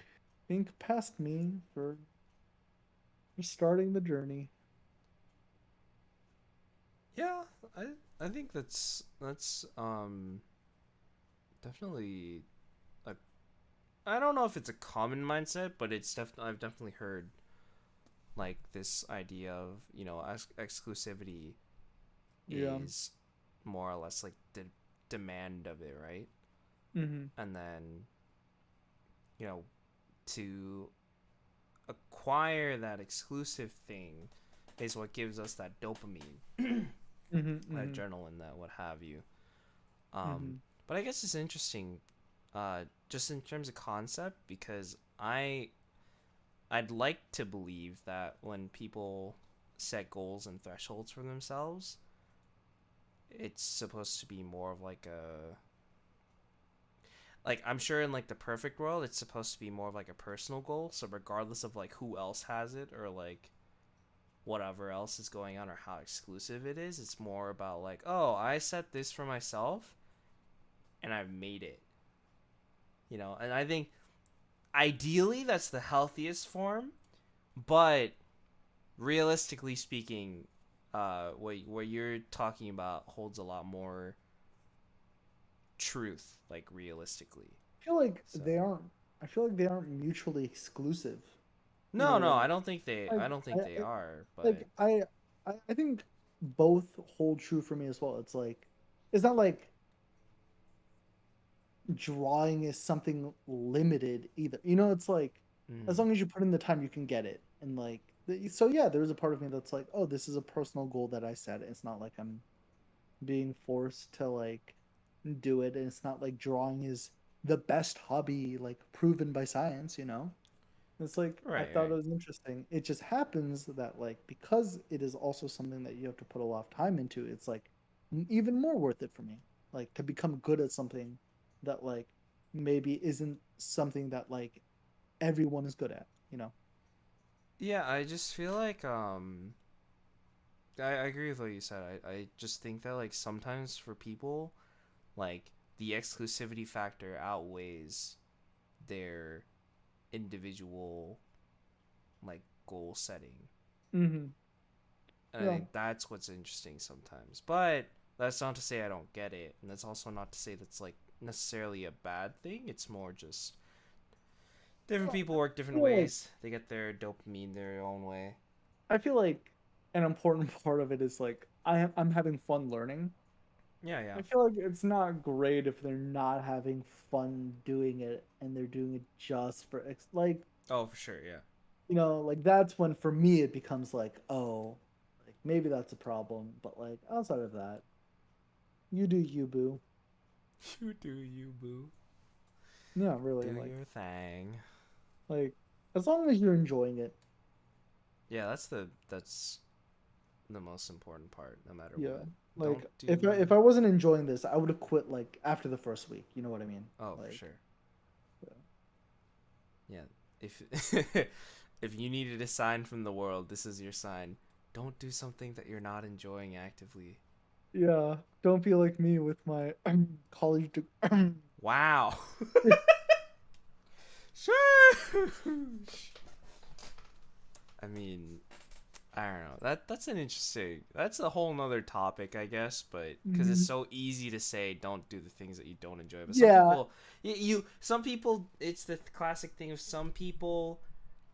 past me for starting the journey. Yeah, I I think that's definitely a I don't know if it's a common mindset, but I've definitely heard like this idea of exclusivity Yeah. is more or less like the demand of it, right? Mm-hmm. And then you know to acquire that exclusive thing is what gives us that dopamine, Mm-hmm. that Mm-hmm. adrenaline, that what have you. Um, Mm-hmm. but I guess it's interesting, just in terms of concept, because I'd like to believe that when people set goals and thresholds for themselves, it's supposed to be more of like I'm sure in like the perfect world, it's supposed to be more of like a personal goal. So regardless of like who else has it or like whatever else is going on or how exclusive it is, it's more about like, oh, I set this for myself and I've made it. And I think ideally that's the healthiest form, but realistically speaking, what you're talking about holds a lot more truth, like realistically. Feel like So they aren't I feel like they aren't mutually exclusive. You no, know, no, I don't think I like don't think they I are, but like I think both hold true for me as well. It's like it's not like drawing is something limited either. You know, it's like as mm, long as you put in the time, you can get it. And like, so yeah, there's a part of me that's like, oh, this is a personal goal that I set. It's not like I'm being forced to like do it, and it's not like drawing is the best hobby, like proven by science. You know, it's like I right, thought it right. was interesting. It just happens that like because it is also something that you have to put a lot of time into, it's like even more worth it for me. Like to become good at something that like maybe isn't something that like everyone is good at, you know? Yeah, I just feel like I agree with what you said. I just think that like sometimes for people, like the exclusivity factor outweighs their individual like goal setting. Mm-hmm. And I Yeah. think that's what's interesting sometimes. But that's not to say I don't get it, and that's also not to say that's like necessarily a bad thing. It's more just different Well, people work different feel like ways. They get their dopamine their own way. I feel like an important part of it is like I'm having fun learning. Yeah, yeah. I feel like it's not great if they're not having fun doing it and they're doing it just for like Oh, for sure, yeah. you know, like that's when for me it becomes like, oh, like maybe that's a problem, but like outside of that, you do you, boo. You do you, boo. Yeah, really, Do your thing. like as long as you're enjoying it, Yeah, that's the most important part, no matter Yeah. what. Like Don't do. if I wasn't enjoying this, I would have quit like after the first week. You know what I mean? Oh, for Like sure. Yeah. If if you needed a sign from the world, this is your sign. Don't do something that you're not enjoying actively. yeah, don't be like me with my college Wow. Sure. I mean, I don't know. That's an interesting. That's a whole nother topic, I guess. But because it's Mhm. so easy to say, don't do the things that you don't enjoy. But some Yeah, people, some people, it's the classic thing of some people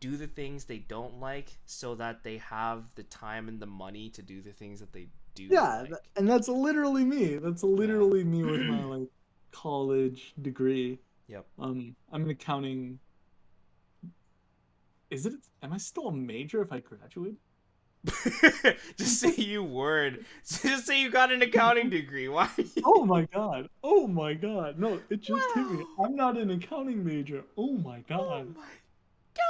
do the things they don't like so that they have the time and the money to do the things that they do yeah, like. and that's literally me. That's literally me with Yeah. my like college degree. Yep. I'm in accounting. Is it? Am I still a major if I graduate? Just say you word. Just say you got an accounting degree. Why? Oh my god. Oh my god. No, it just hit me. Wow. I'm not an accounting major. Oh my Oh god. my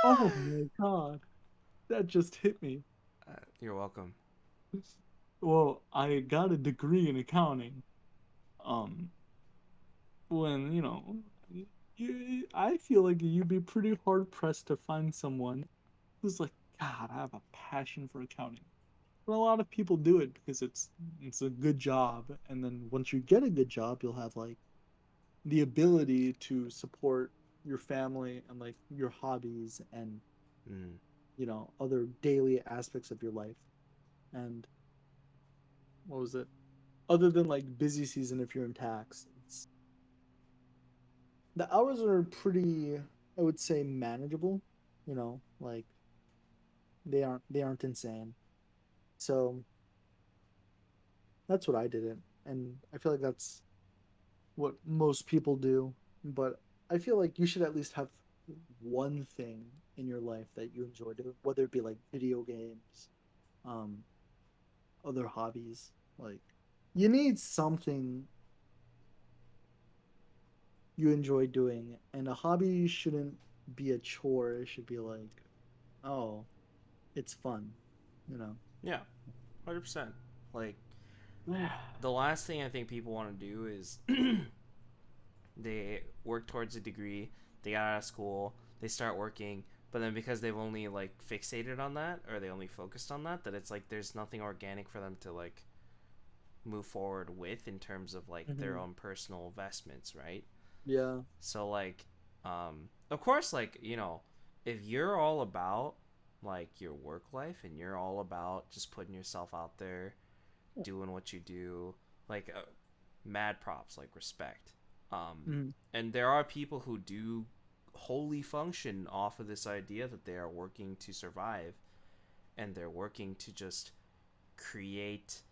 Oh god. my god. That just hit me. You're welcome. Well, I got a degree in accounting. Um, when, I feel like you'd be pretty hard pressed to find someone who's like, God, I have a passion for accounting. But a lot of people do it because it's a good job, and then once you get a good job, you'll have like the ability to support your family and like your hobbies and Mm. other daily aspects of your life. And what was it? Other than like busy season if you're in tax, the hours are pretty, I would say, manageable. Like they aren't insane. So that's what I did it, and I feel like that's what most people do. But I feel like you should at least have one thing in your life that you enjoy doing, whether it be like video games, um, other hobbies. Like you need something you enjoy doing, and a hobby shouldn't be a chore. It should be like, oh, it's fun, you know. Yeah, 100%. Like the last thing I think people want to do is they work towards a degree, they got out of school, they start working, but then because they've only like fixated on that or they only focused on that, that it's like there's nothing organic for them to like move forward with in terms of like their Hmm. own personal investments, right? Yeah. So like of course like, if you're all about like your work life and you're all about just putting yourself out there, doing what you do, like mad props, like respect. Hmm. And there are people who do wholly function off of this idea that they are working to survive and they're working to just create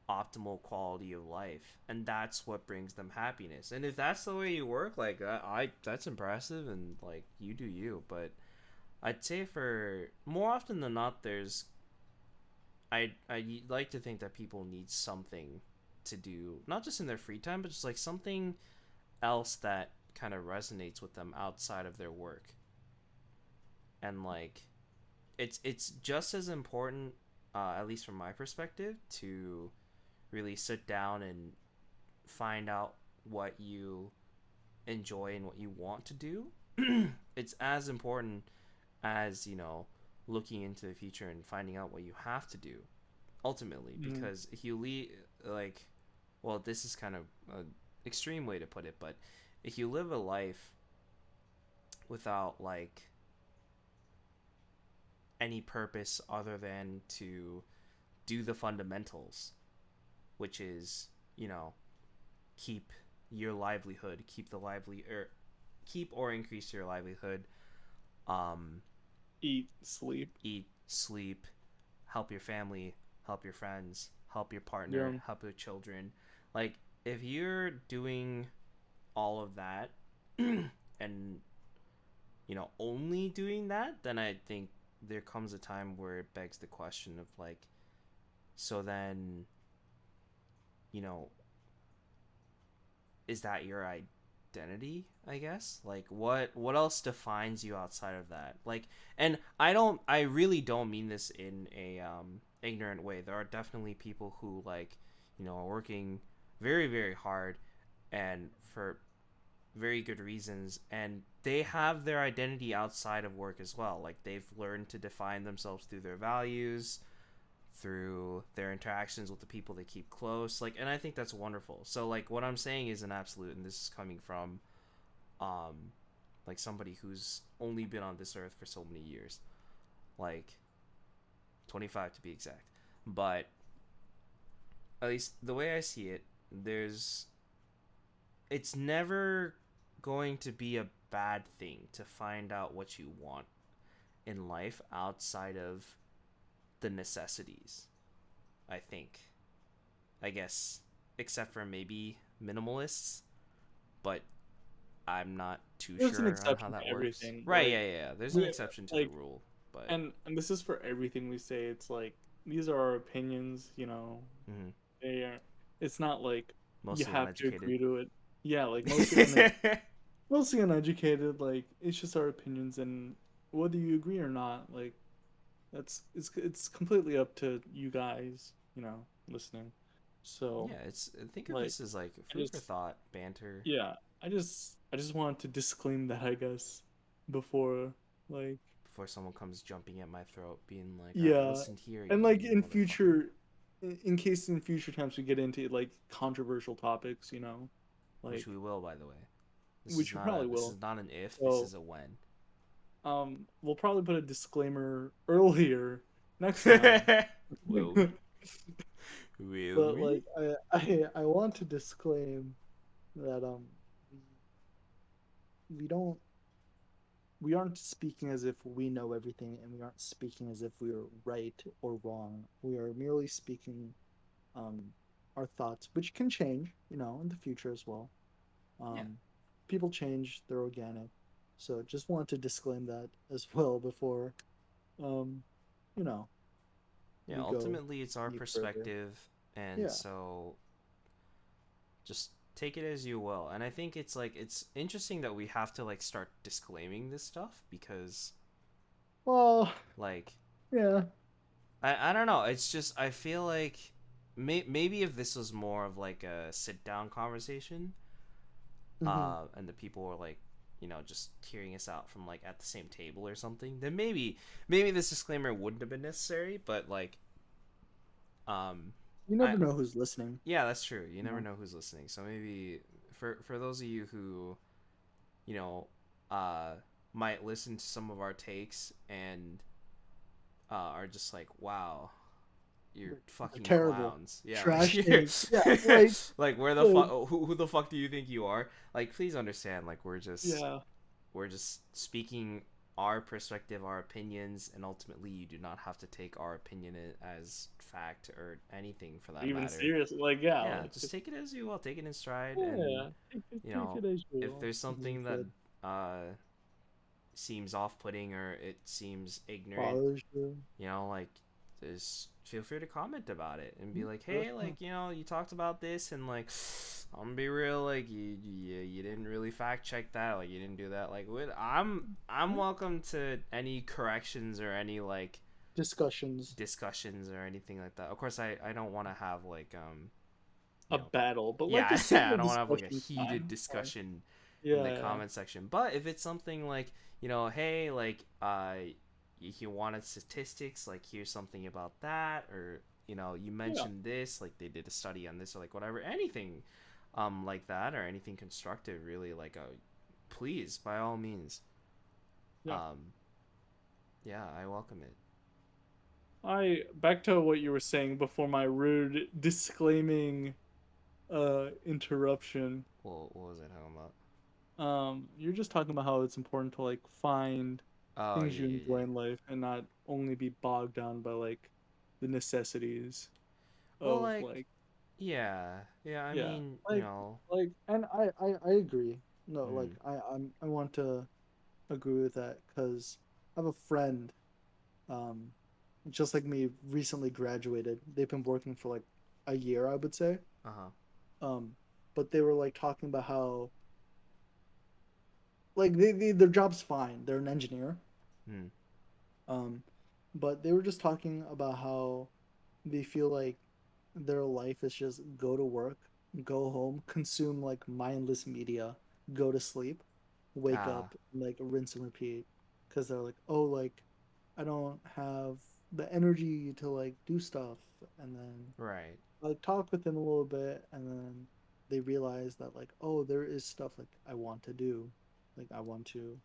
optimal quality of life, and that's what brings them happiness. And if that's the way you work, like I that's impressive, and like you do you. But I'd say for more often than not, there's I like to think that people need something to do, not just in their free time, but just like something else that kind of resonates with them outside of their work. And like it's just as important, at least from my perspective, to really sit down and find out what you enjoy and what you want to do. It's as important as, looking into the future and finding out what you have to do ultimately. Hmm. Because if you leave, like, well, this is kind of an extreme way to put it, but if you live a life without, like, any purpose other than to do the fundamentals, which is, keep your livelihood, keep or increase your livelihood, um, Eat, sleep. eat, sleep, help your family, help your friends, help your partner, Yeah. help your children. Like if you're doing all of that and only doing that, then I think there comes a time where it begs the question of like, so then, you know, is that your identity, I guess. Like what else defines you outside of that? Like, and I really don't mean this in a ignorant way. There are definitely people who, like, are working very very hard and for very good reasons, and they have their identity outside of work as well. Like, they've learned to define themselves through their values, through their interactions with the people they keep close. Like, and I think that's wonderful. So, like, what I'm saying is an absolute, and this is coming from um like somebody who's only been on this earth for so many years, like 25 to be exact. But at least the way I see it, there's it's never going to be a bad thing to find out what you want in life outside of the necessities, I think. I guess, except for maybe minimalists, but I'm not too There's an sure on how exception that to works. everything. Right, yeah, yeah, yeah. There's an We, exception to the like, rule, but and this is for everything we say. It's like these are our opinions. mhm, They are. It's not like you mostly have to uneducated. agree to it. Yeah, like Yeah, mostly uneducated. Like it's just our opinions, and whether you agree or not, like it's completely up to you guys. Listening. So it's think of like this as like I food for just thought, banter, yeah, I just wanted to disclaim that, I guess, before, like, before someone comes jumping at my throat, being like, "I yeah, listened here, and you like in motherfucker," future, in case in future times we get into like controversial topics, which like we will, by the way. which we probably This will. is not an if. This So is a when. we'll probably put a disclaimer earlier next time. Will we? Will But we? like I want to disclaim that we we don't we aren't speaking as if we know everything, and we aren't speaking as if we are right or wrong. We are merely speaking um, our thoughts, which can change, in the future as well. Yeah. Um, People change; they're organic. So just want to disclaim that as well before, um, you know, Yeah. we go Ultimately, it's our any further. perspective, and Yeah. so just take it as you will. And I think it's like it's interesting that we have to like start disclaiming this stuff because Well, like yeah. I don't know. It's just I feel like maybe if this was more of like a sit down conversation, Hmm. and the people were like, just hearing us out from like at the same table or something, then maybe this disclaimer wouldn't have been necessary. But like, um, You I never know who's listening. yeah, that's true. You You never know. know who's listening. So maybe for those of you who you know uh might listen to some of our takes and are just like, wow, you're They're fucking terrible. clowns. Yeah, like Trash you're takes. Yeah. Like. like where the Like, fuck who the fuck do you think you are? Like, please understand, like yeah. we're just speaking our perspective, our opinions, and ultimately you do not have to take our opinion as fact or anything for that Even matter. serious. Like, yeah. Yeah, Like, just take it as you will, take it in stride, and yeah. Take you it as you if will. there's As you something that should. uh seems off-putting or it seems ignorant, Bothers you. like, just feel free to comment about it and be like, Let us hey, know. like, you talked about this, and like, I'm gonna be real, like, you didn't really fact check that, like, you didn't do that, like, I'm Yeah. welcome to any corrections or any like Discussions. discussions or anything like that. Of course, I don't want to have like you A know battle, but like a yeah, I civil don't want to have like a discussion is heated fine. Like, discussion in the yeah. comment section. But if it's something like, hey, like, if you wanted statistics, like, here's something about that, or you Yeah. mentioned this, like they did a study on this, or like whatever, anything, like that, or anything constructive, really, like, please, by all means, Yeah. um, yeah, I welcome it. I back to what you were saying before my rude disclaiming interruption. Well, what was I talking about? You're just talking about how it's important to like find Oh things yeah, you yeah, enjoy yeah. in life and not only be bogged down by like the necessities Well, of like, like. yeah, yeah. I Yeah, mean, and I agree. No, like mm, I want to agree with that because I have a friend, um, just like me, recently graduated. They've been working for like a year, I would say. uh huh, Um, but they were like talking about how like their job's fine. They're an engineer. Hmm. Um, but they were just talking about how they feel like their life is just go to work, go home, consume like mindless media, go to sleep, wake Ah, up, like rinse and repeat. Because they're like, oh, like I don't have the energy to like do stuff, and then right. like talk with them a little bit, and then they realize that like, oh, there is stuff like I want to do, like I want to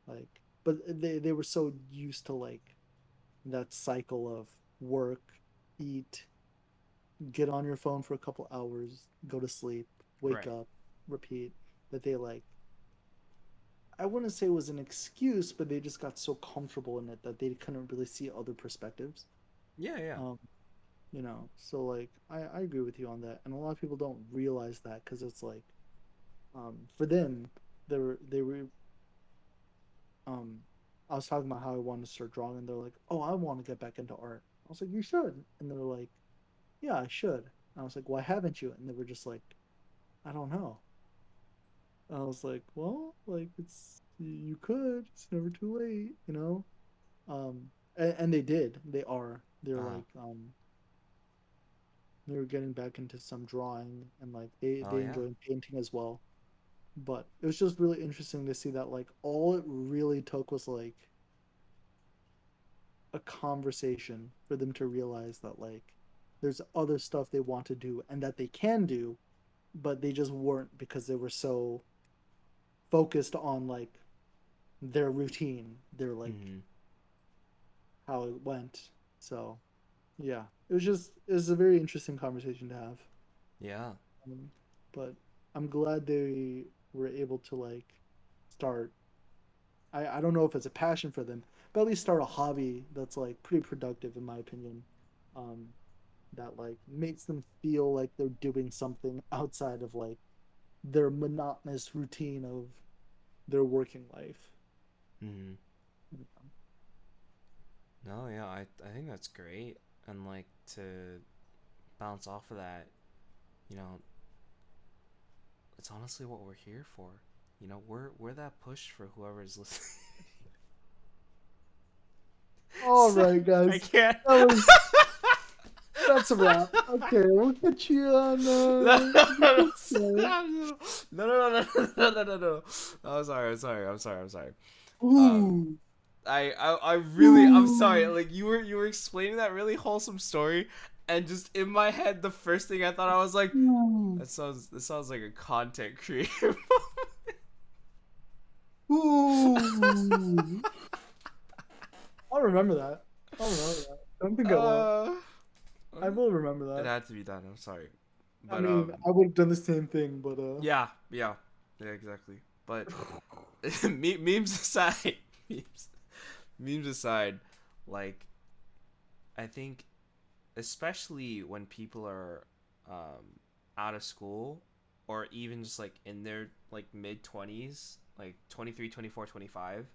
like, but they were so used to like that cycle of work, eat, get on your phone for a couple hours, go to sleep, wake Right. up, repeat, that they like, I wouldn't say it was an excuse, but they just got so comfortable in it that they couldn't really see other perspectives. Yeah, yeah. Um, so like I agree with you on that. And a lot of people don't realize that because it's like for them they were um I was talking about how I wanted to start drawing and they're like, oh, I want to get back into art. I was like, you should. And they're like, yeah, I should. And I was like, why haven't you? And they were just like, I don't know. And I was like, well, like it's you could. It's never too late. And they did. They are. They're Uh, like they were getting back into some drawing and like they oh they yeah. enjoy painting as well. But it was just really interesting to see that like all it really took was like a conversation for them to realize that like there's other stuff they want to do and that they can do, but they just weren't because they were so focused on like their routine, their like Mm-hmm. how it went. So yeah, it was a very interesting conversation to have. Yeah. Um, but I'm glad they were able to like start. I don't know if it's a passion for them, but at least start a hobby that's like pretty productive in my opinion. Um, that like makes them feel like they're doing something outside of like their monotonous routine of their working life. Mm-hmm. No, yeah. I think that's great. And like to bounce off of that, you know, it's honestly what we're here for. You know, we're that push for whoever's listening. All So, right, I guys, can't. that was that's a wrap. Okay, we'll get you on. No, no, Okay. no, no, no, no, no, no, no, no. I'm sorry. I'm sorry. I'm sorry. I'm sorry. Um, Ooh, I really, I'm sorry. ooh, Like you were explaining that really wholesome story, and just in my head, the first thing I thought I was like, ooh, that sounds like a content creator. ooh. I'll remember that. I'll remember that. I don't think I won't. uh, I will remember it that. had to be done. I'm sorry, I but mean, I would have done the same thing, but yeah, yeah, yeah, exactly. But memes aside, memes, memes aside, like I think especially when people are out of school or even just like in their like mid 20s, like 23, 24, 25,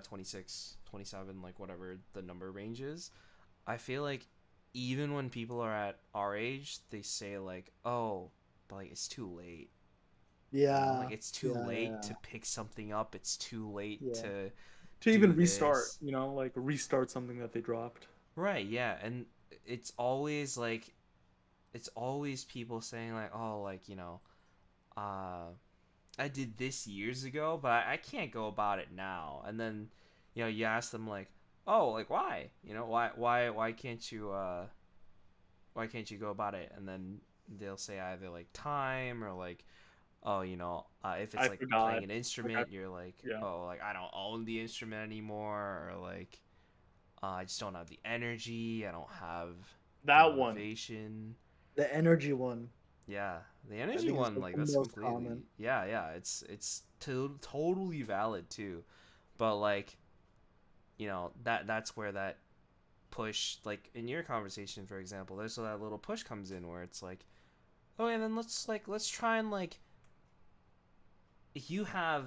26, 27, like whatever the number range is. I feel like even when people are at our age, they say like, "Oh, but like it's too late." Like yeah, it's too yeah, late yeah, to pick something up. It's too late yeah. to To do even restart, this. like restart something that they dropped. Right, yeah. And it's always like it's always people saying like, "Oh, like, uh I did this years ago, but I can't go about it now." And then, you ask them like, "Oh, like why? Why can't you go about it?" And then they'll say either like time or like, oh, if it's I like forgot. playing an Like I, instrument, you're like, yeah, oh, like I don't own the instrument anymore, or like I just don't have the energy, I don't have the that one, motivation. the energy one. Yeah, the I energy think is one, like like the that's most common. completely, yeah, yeah. It's totally valid too, but like that's where that push, like in your conversation, for example, there's so that little push comes in where it's like, oh, and then let's try and like if you have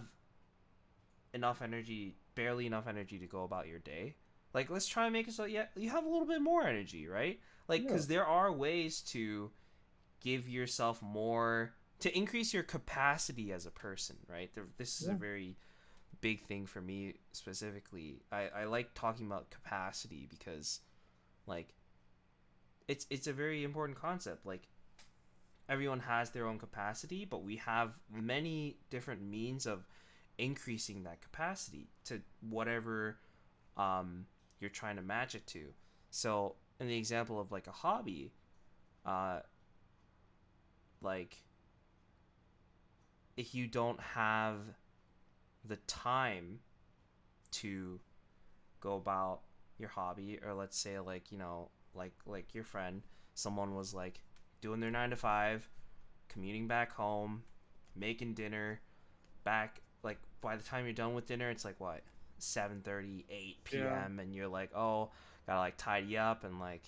enough energy, barely enough energy to go about your day, like let's try and make it so yeah you have a little bit more energy, right? Like Yeah, because there are ways to give yourself more to increase your capacity as a person, right? This is a Yeah. very big thing for me specifically. I like talking about capacity because like it's a very important concept. Like everyone has their own capacity, but we have many different means of increasing that capacity to whatever you're trying to match it to. So in the example of like a hobby, uh, like if you don't have the time to go about your hobby, or let's say like like your friend, someone was like doing their 9 to 5, commuting back home, making dinner, back like by the time you're done with dinner it's like what, 7:30, 8 Yeah. p.m. and you're like, oh, gotta like tidy up and like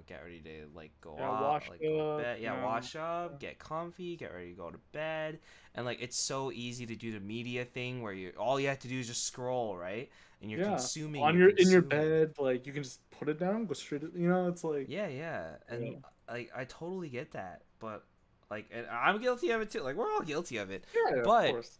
get ready to like go Yeah, out, washed like go to up, bed, you yeah, know. wash up, get comfy, get ready to go to bed. And like it's so easy to do the media thing where you all you have to do is just scroll, right? And you're Yeah. consuming, On you're your in your consuming. bed, like you can just put it down, go straight. It's like, Yeah, yeah. And yeah, like I totally get that, but like, and I'm guilty of it too, like we're all guilty of it. yeah, of But course.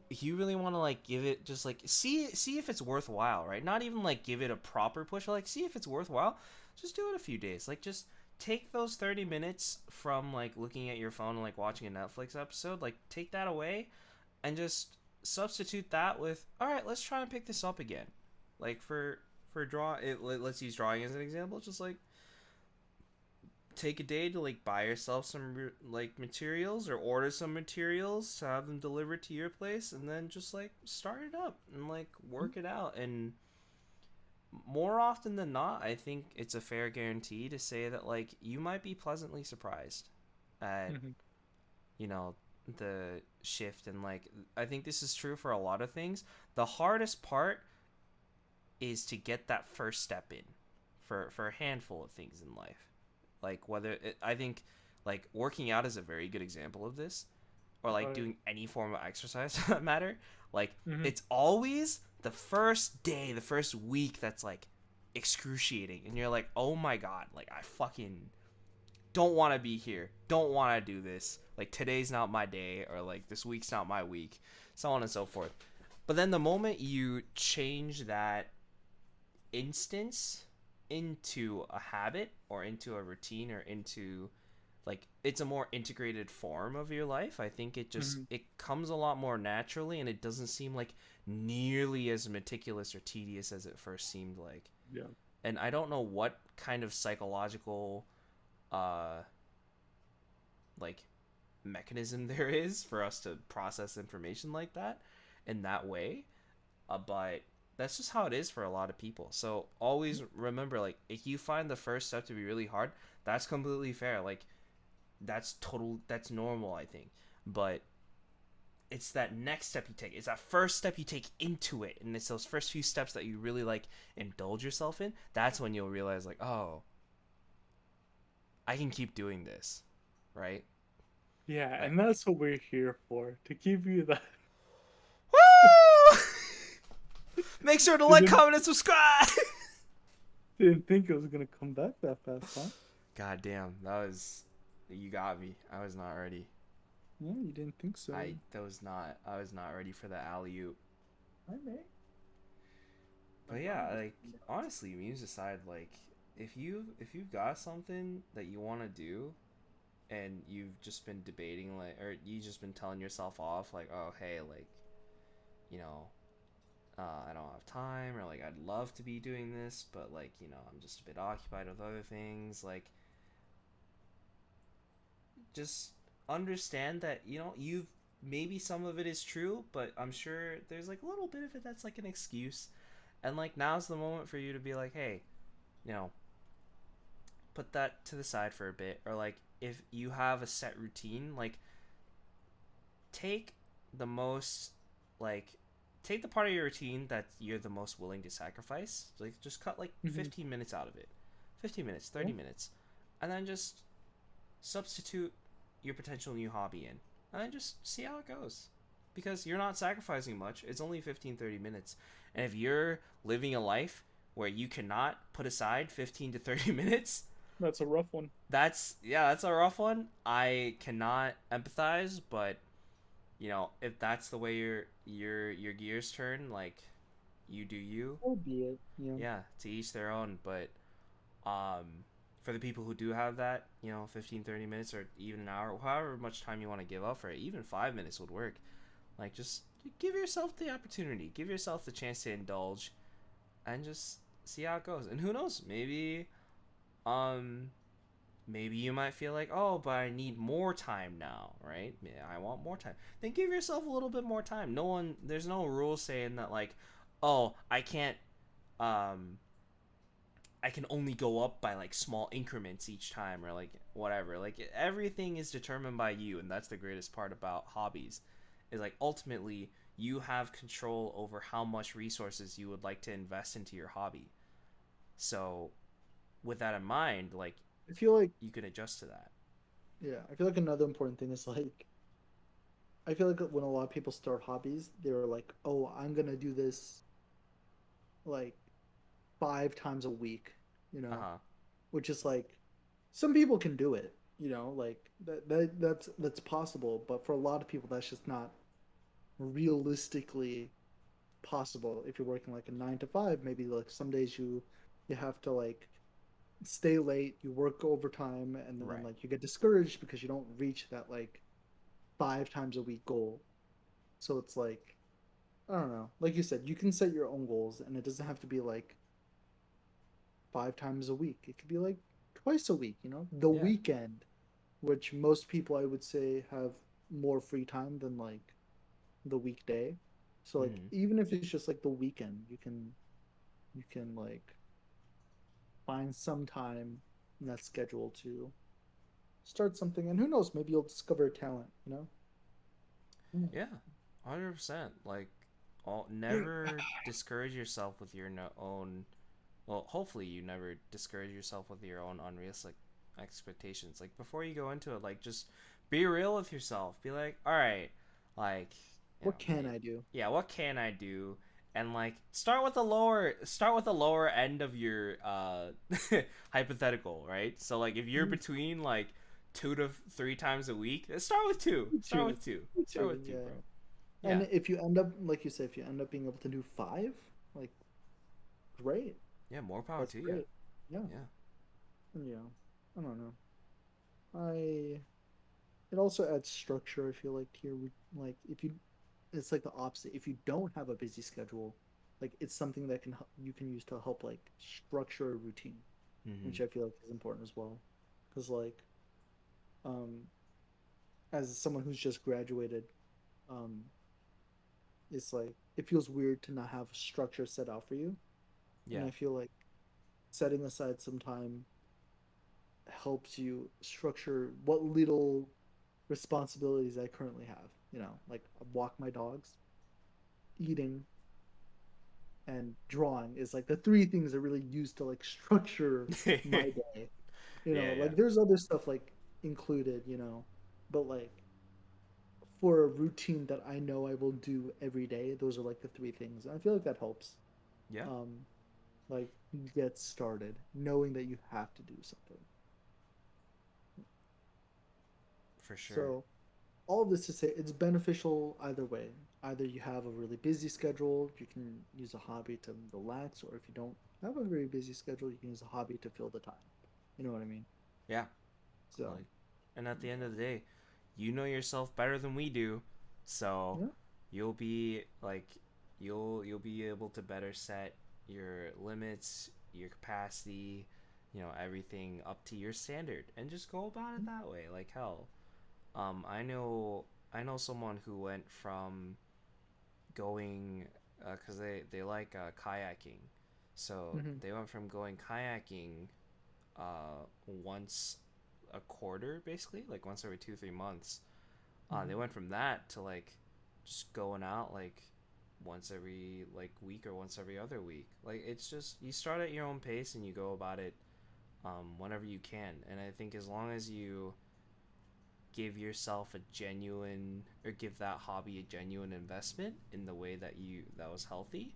if you really want to like give it, just like see if it's worthwhile, right? Not even like give it a proper push, but like see if it's worthwhile. Just do it a few days. Like just take those 30 minutes from like looking at your phone and like watching a Netflix episode, like take that away and just substitute that with, all right, let's try and pick this up again. Like let's use drawing as an example. Just like take a day to like buy yourself some like materials or order some materials to have them delivered to your place, and then just like start it up and like work it out. And more often than not, I think it's a fair guarantee to say that like you might be pleasantly surprised at Hmm. you know the shift. And like I think this is true for a lot of things. The hardest part is to get that first step in for a handful of things in life. Like I think like working out is a very good example of this, or like Oh, doing any form of exercise for that matter. Like yeah. Hmm. it's always the first day, the first week that's like excruciating, and you're like, oh my god, like I fucking don't want to be here, don't want to do this, like today's not my day, or like this week's not my week, so on and so forth. But then the moment you change that instance into a habit or into a routine or into like it's a more integrated form of your life, I think Hmm. it comes a lot more naturally, and it doesn't seem like nearly as meticulous or tedious as it first seemed like. Yeah. And I don't know what kind of psychological uh like mechanism there is for us to process information like that in that way, but that's just how it is for a lot of people. So always remember, like if you find the first step to be really hard, that's completely fair. Like that's normal, I think. But it's that next step you take. It's that first step you take into it, and it's those first few steps that you really like indulge yourself in. That's when you'll realize like, oh, I can keep doing this, right? Yeah, Like, and that's what we're here for, to give you that. woo! Make sure to like, Didn't comment, and subscribe. didn't think it was gonna come back that fast, huh? God damn, that was, you got me. I was not ready. Yeah, you didn't think so. I was not ready for the alley oop. I may. But yeah, like honestly, memes aside, like if you've got something that you want to do, and you've just been debating like, or you just been telling yourself off like, oh hey, like you know I don't have time, or like I'd love to be doing this, but like I'm just a bit occupied with other things. Like just understand that you've maybe some of it is true, but I'm sure there's like a little bit of it that's like an excuse. And like now's the moment for you to be like, hey, you know put that to the side for a bit. Or like if you have a set routine, like take the most like take the part of your routine that you're the most willing to sacrifice. Like just cut like Hmm. 15 minutes out of it, 15 minutes, Yeah. 30 minutes, and then just substitute your potential new hobby in, and then just see how it goes. Because you're not sacrificing much, it's only 15, 30 minutes. And if you're living a life where you cannot put aside 15 to 30 minutes, That's a rough one. That's a rough one. I cannot empathize, but you know, if that's the way your gears turn, like you do you. So be it. Yeah. Yeah, to each their own, but um for the people who do have that, you know, 15, 30 minutes or even an hour, however much time you want to give up for it, even 5 minutes would work. Like just give yourself the opportunity, give yourself the chance to indulge and just see how it goes. And who knows, um maybe you might feel like, oh, but I need more time now, right? Yeah, I want more time. Then give yourself a little bit more time. There's no rule saying that like, oh, um, I can only go up by like small increments each time or like whatever. Like everything is determined by you, and that's the greatest part about hobbies, is like ultimately you have control over how much resources you would like to invest into your hobby. So with that in mind, like I feel like you can adjust to that. yeah, I feel like another important thing is like I feel like when a lot of people start hobbies, they're like, "Oh, I'm gonna do this like 5 times a week," you Uh know, huh. which is like some people can do it, you know, like that's possible, but for a lot of people, that's just not realistically possible. If you're working like a 9 to 5, maybe like some days you have to like stay late, you work overtime, and then Right. like you get discouraged because you don't reach that like 5 times a week goal. So it's like I don't know. Like you said, you can set your own goals, and it doesn't have to be like 5 times a week. It could be like twice a week. You know, the Yeah. weekend, which most people I would say have more free time than like the weekday. So like Mm-hmm. even if it's just like the weekend, you can like find some time in that schedule to start something, and who knows, maybe you'll discover a talent. You know. Mm. Yeah. 100%. Like, Hey, never discourage yourself with your own. Well, hopefully you never discourage yourself with your own unrealistic expectations. Like before you go into it, like just be real with yourself. Be like, all right, like you what know, can I do? yeah, what can I do? And like start with the lower end of your hypothetical, right? So like if you're Mm, between like 2 to 3 times a week, start with two. Start two, with two. Start two, with two, yeah. bro. And Yeah. if you end up, like you said, if you end up being able to do five, like great, Yeah, more power that's to you. great. Yeah, Yeah. yeah. I don't know. I it also adds structure. I feel like to your like if you, it's like the opposite. If you don't have a busy schedule, like it's something that you can use to help like structure a routine, Mhm. which I feel like is important as well. Because like um as someone who's just graduated, um it's like it feels weird to not have structure set out for you, and Yeah. I feel like setting aside some time helps you structure what little responsibilities I currently have. You know, like walk my dogs, eating, and drawing is like the three things I really use to like structure my yeah, day. You know, yeah. like there's other stuff like included, but like for a routine that I know I will do every day, those are like the three things. And I feel like that helps. Yeah, Um, like get started, knowing that you have to do something. for sure. So all of this to say it's beneficial either way. Either you have a really busy schedule, you can use a hobby to relax, or if you don't have a very busy schedule, you can use a hobby to fill the time. You know what I mean? Yeah. So, Like and at the end of the day, you know yourself better than we do. So, yeah. you'll be like you'll be able to better set your limits, your capacity, you know, everything up to your standard and just go about it that way. Like hell. I know someone who went from going because they like kayaking, so Mm-hmm. they went from going kayaking once a quarter, basically, like once every 2 3 months. Mm-hmm. They went from that to like just going out like once every like week or once every other week. Like it's just you start at your own pace and you go about it whenever you can. And I think as long as you give yourself a genuine or give that hobby a genuine investment in the way that was healthy,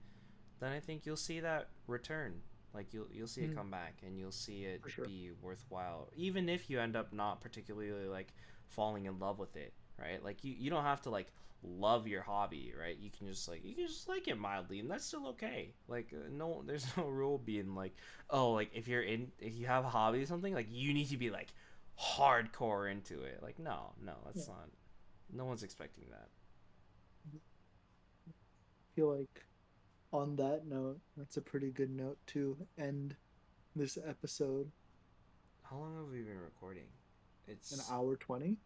then I think you'll see that return. Like you'll see it Mm, come back, and you'll see it for sure. be worthwhile, even if you end up not particularly like falling in love with it, right? Like you don't have to like love your hobby, right? You can just like it mildly, and that's still okay. Like no, there's no rule being like, oh, like if you have a hobby or something, like you need to be like hardcore into it. Like no, Yeah. that's not. No one's expecting that. I feel like on that note, that's a pretty good note to end this episode. How long have we been recording? An It's hour 20,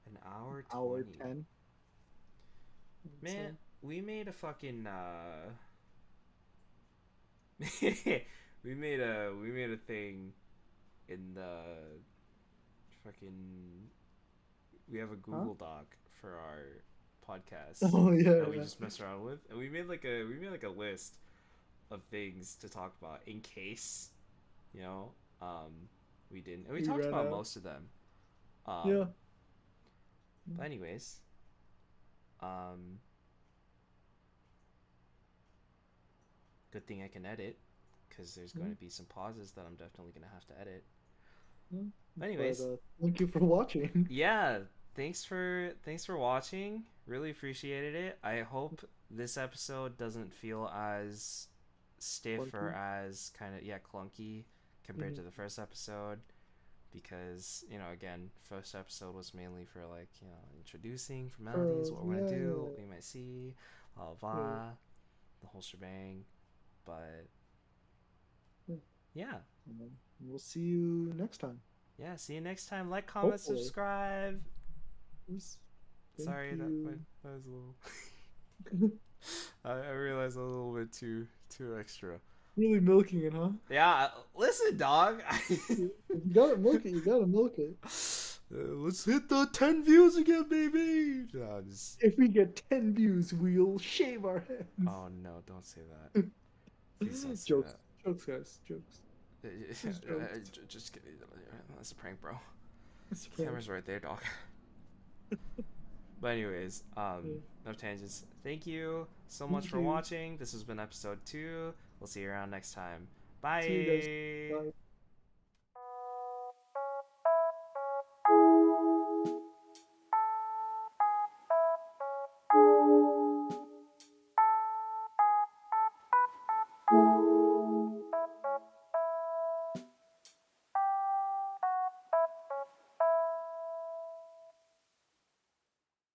an hour hour 20. 10, I would Man, say. we made a fucking we made a thing in the fucking we have a Huh? Google Doc for our podcast Oh, yeah, that we yeah. just mess around with, and we made like a list of things to talk about in case, you know, um we didn't, and we We talked ran about out. most of them. um Yeah. but anyways, um good thing I can edit, because there's going Mm, to be some pauses that I'm definitely going to have to edit. mm. But But anyways, thank you for watching. yeah, thanks for watching. Really appreciated it. I hope this episode doesn't feel as stiff or Clunky. as kind of, yeah, clunky compared Mhm. to the first episode, because, you know, again, first episode was mainly for like, you know, introducing formalities, what we're going to Yeah, do, yeah, what we might see, blah blah yeah, blah, the whole shebang. But yeah. yeah, And we'll see you next time. yeah, see you next time. Like, comment, Hopefully. subscribe. Yes. Thank Sorry, you. that was a little. I realized a little bit too extra. Really milking it, huh? Yeah, listen, dog. If you gotta milk it, you gotta milk it. Let's hit the 10 views again, baby. No, just... If we get 10 views, we'll shave our heads. Oh no, don't say that. Please don't say Jokes. Jokes, guys. Jokes. Just jokes. that. Just kidding. That's a prank, bro. It's a prank. Camera's right there, dog. But anyways, Yeah. no tangents. Thank you so much Thank for you. watching. This has been episode 2. We'll see you around next time. See you guys. Bye. Bye.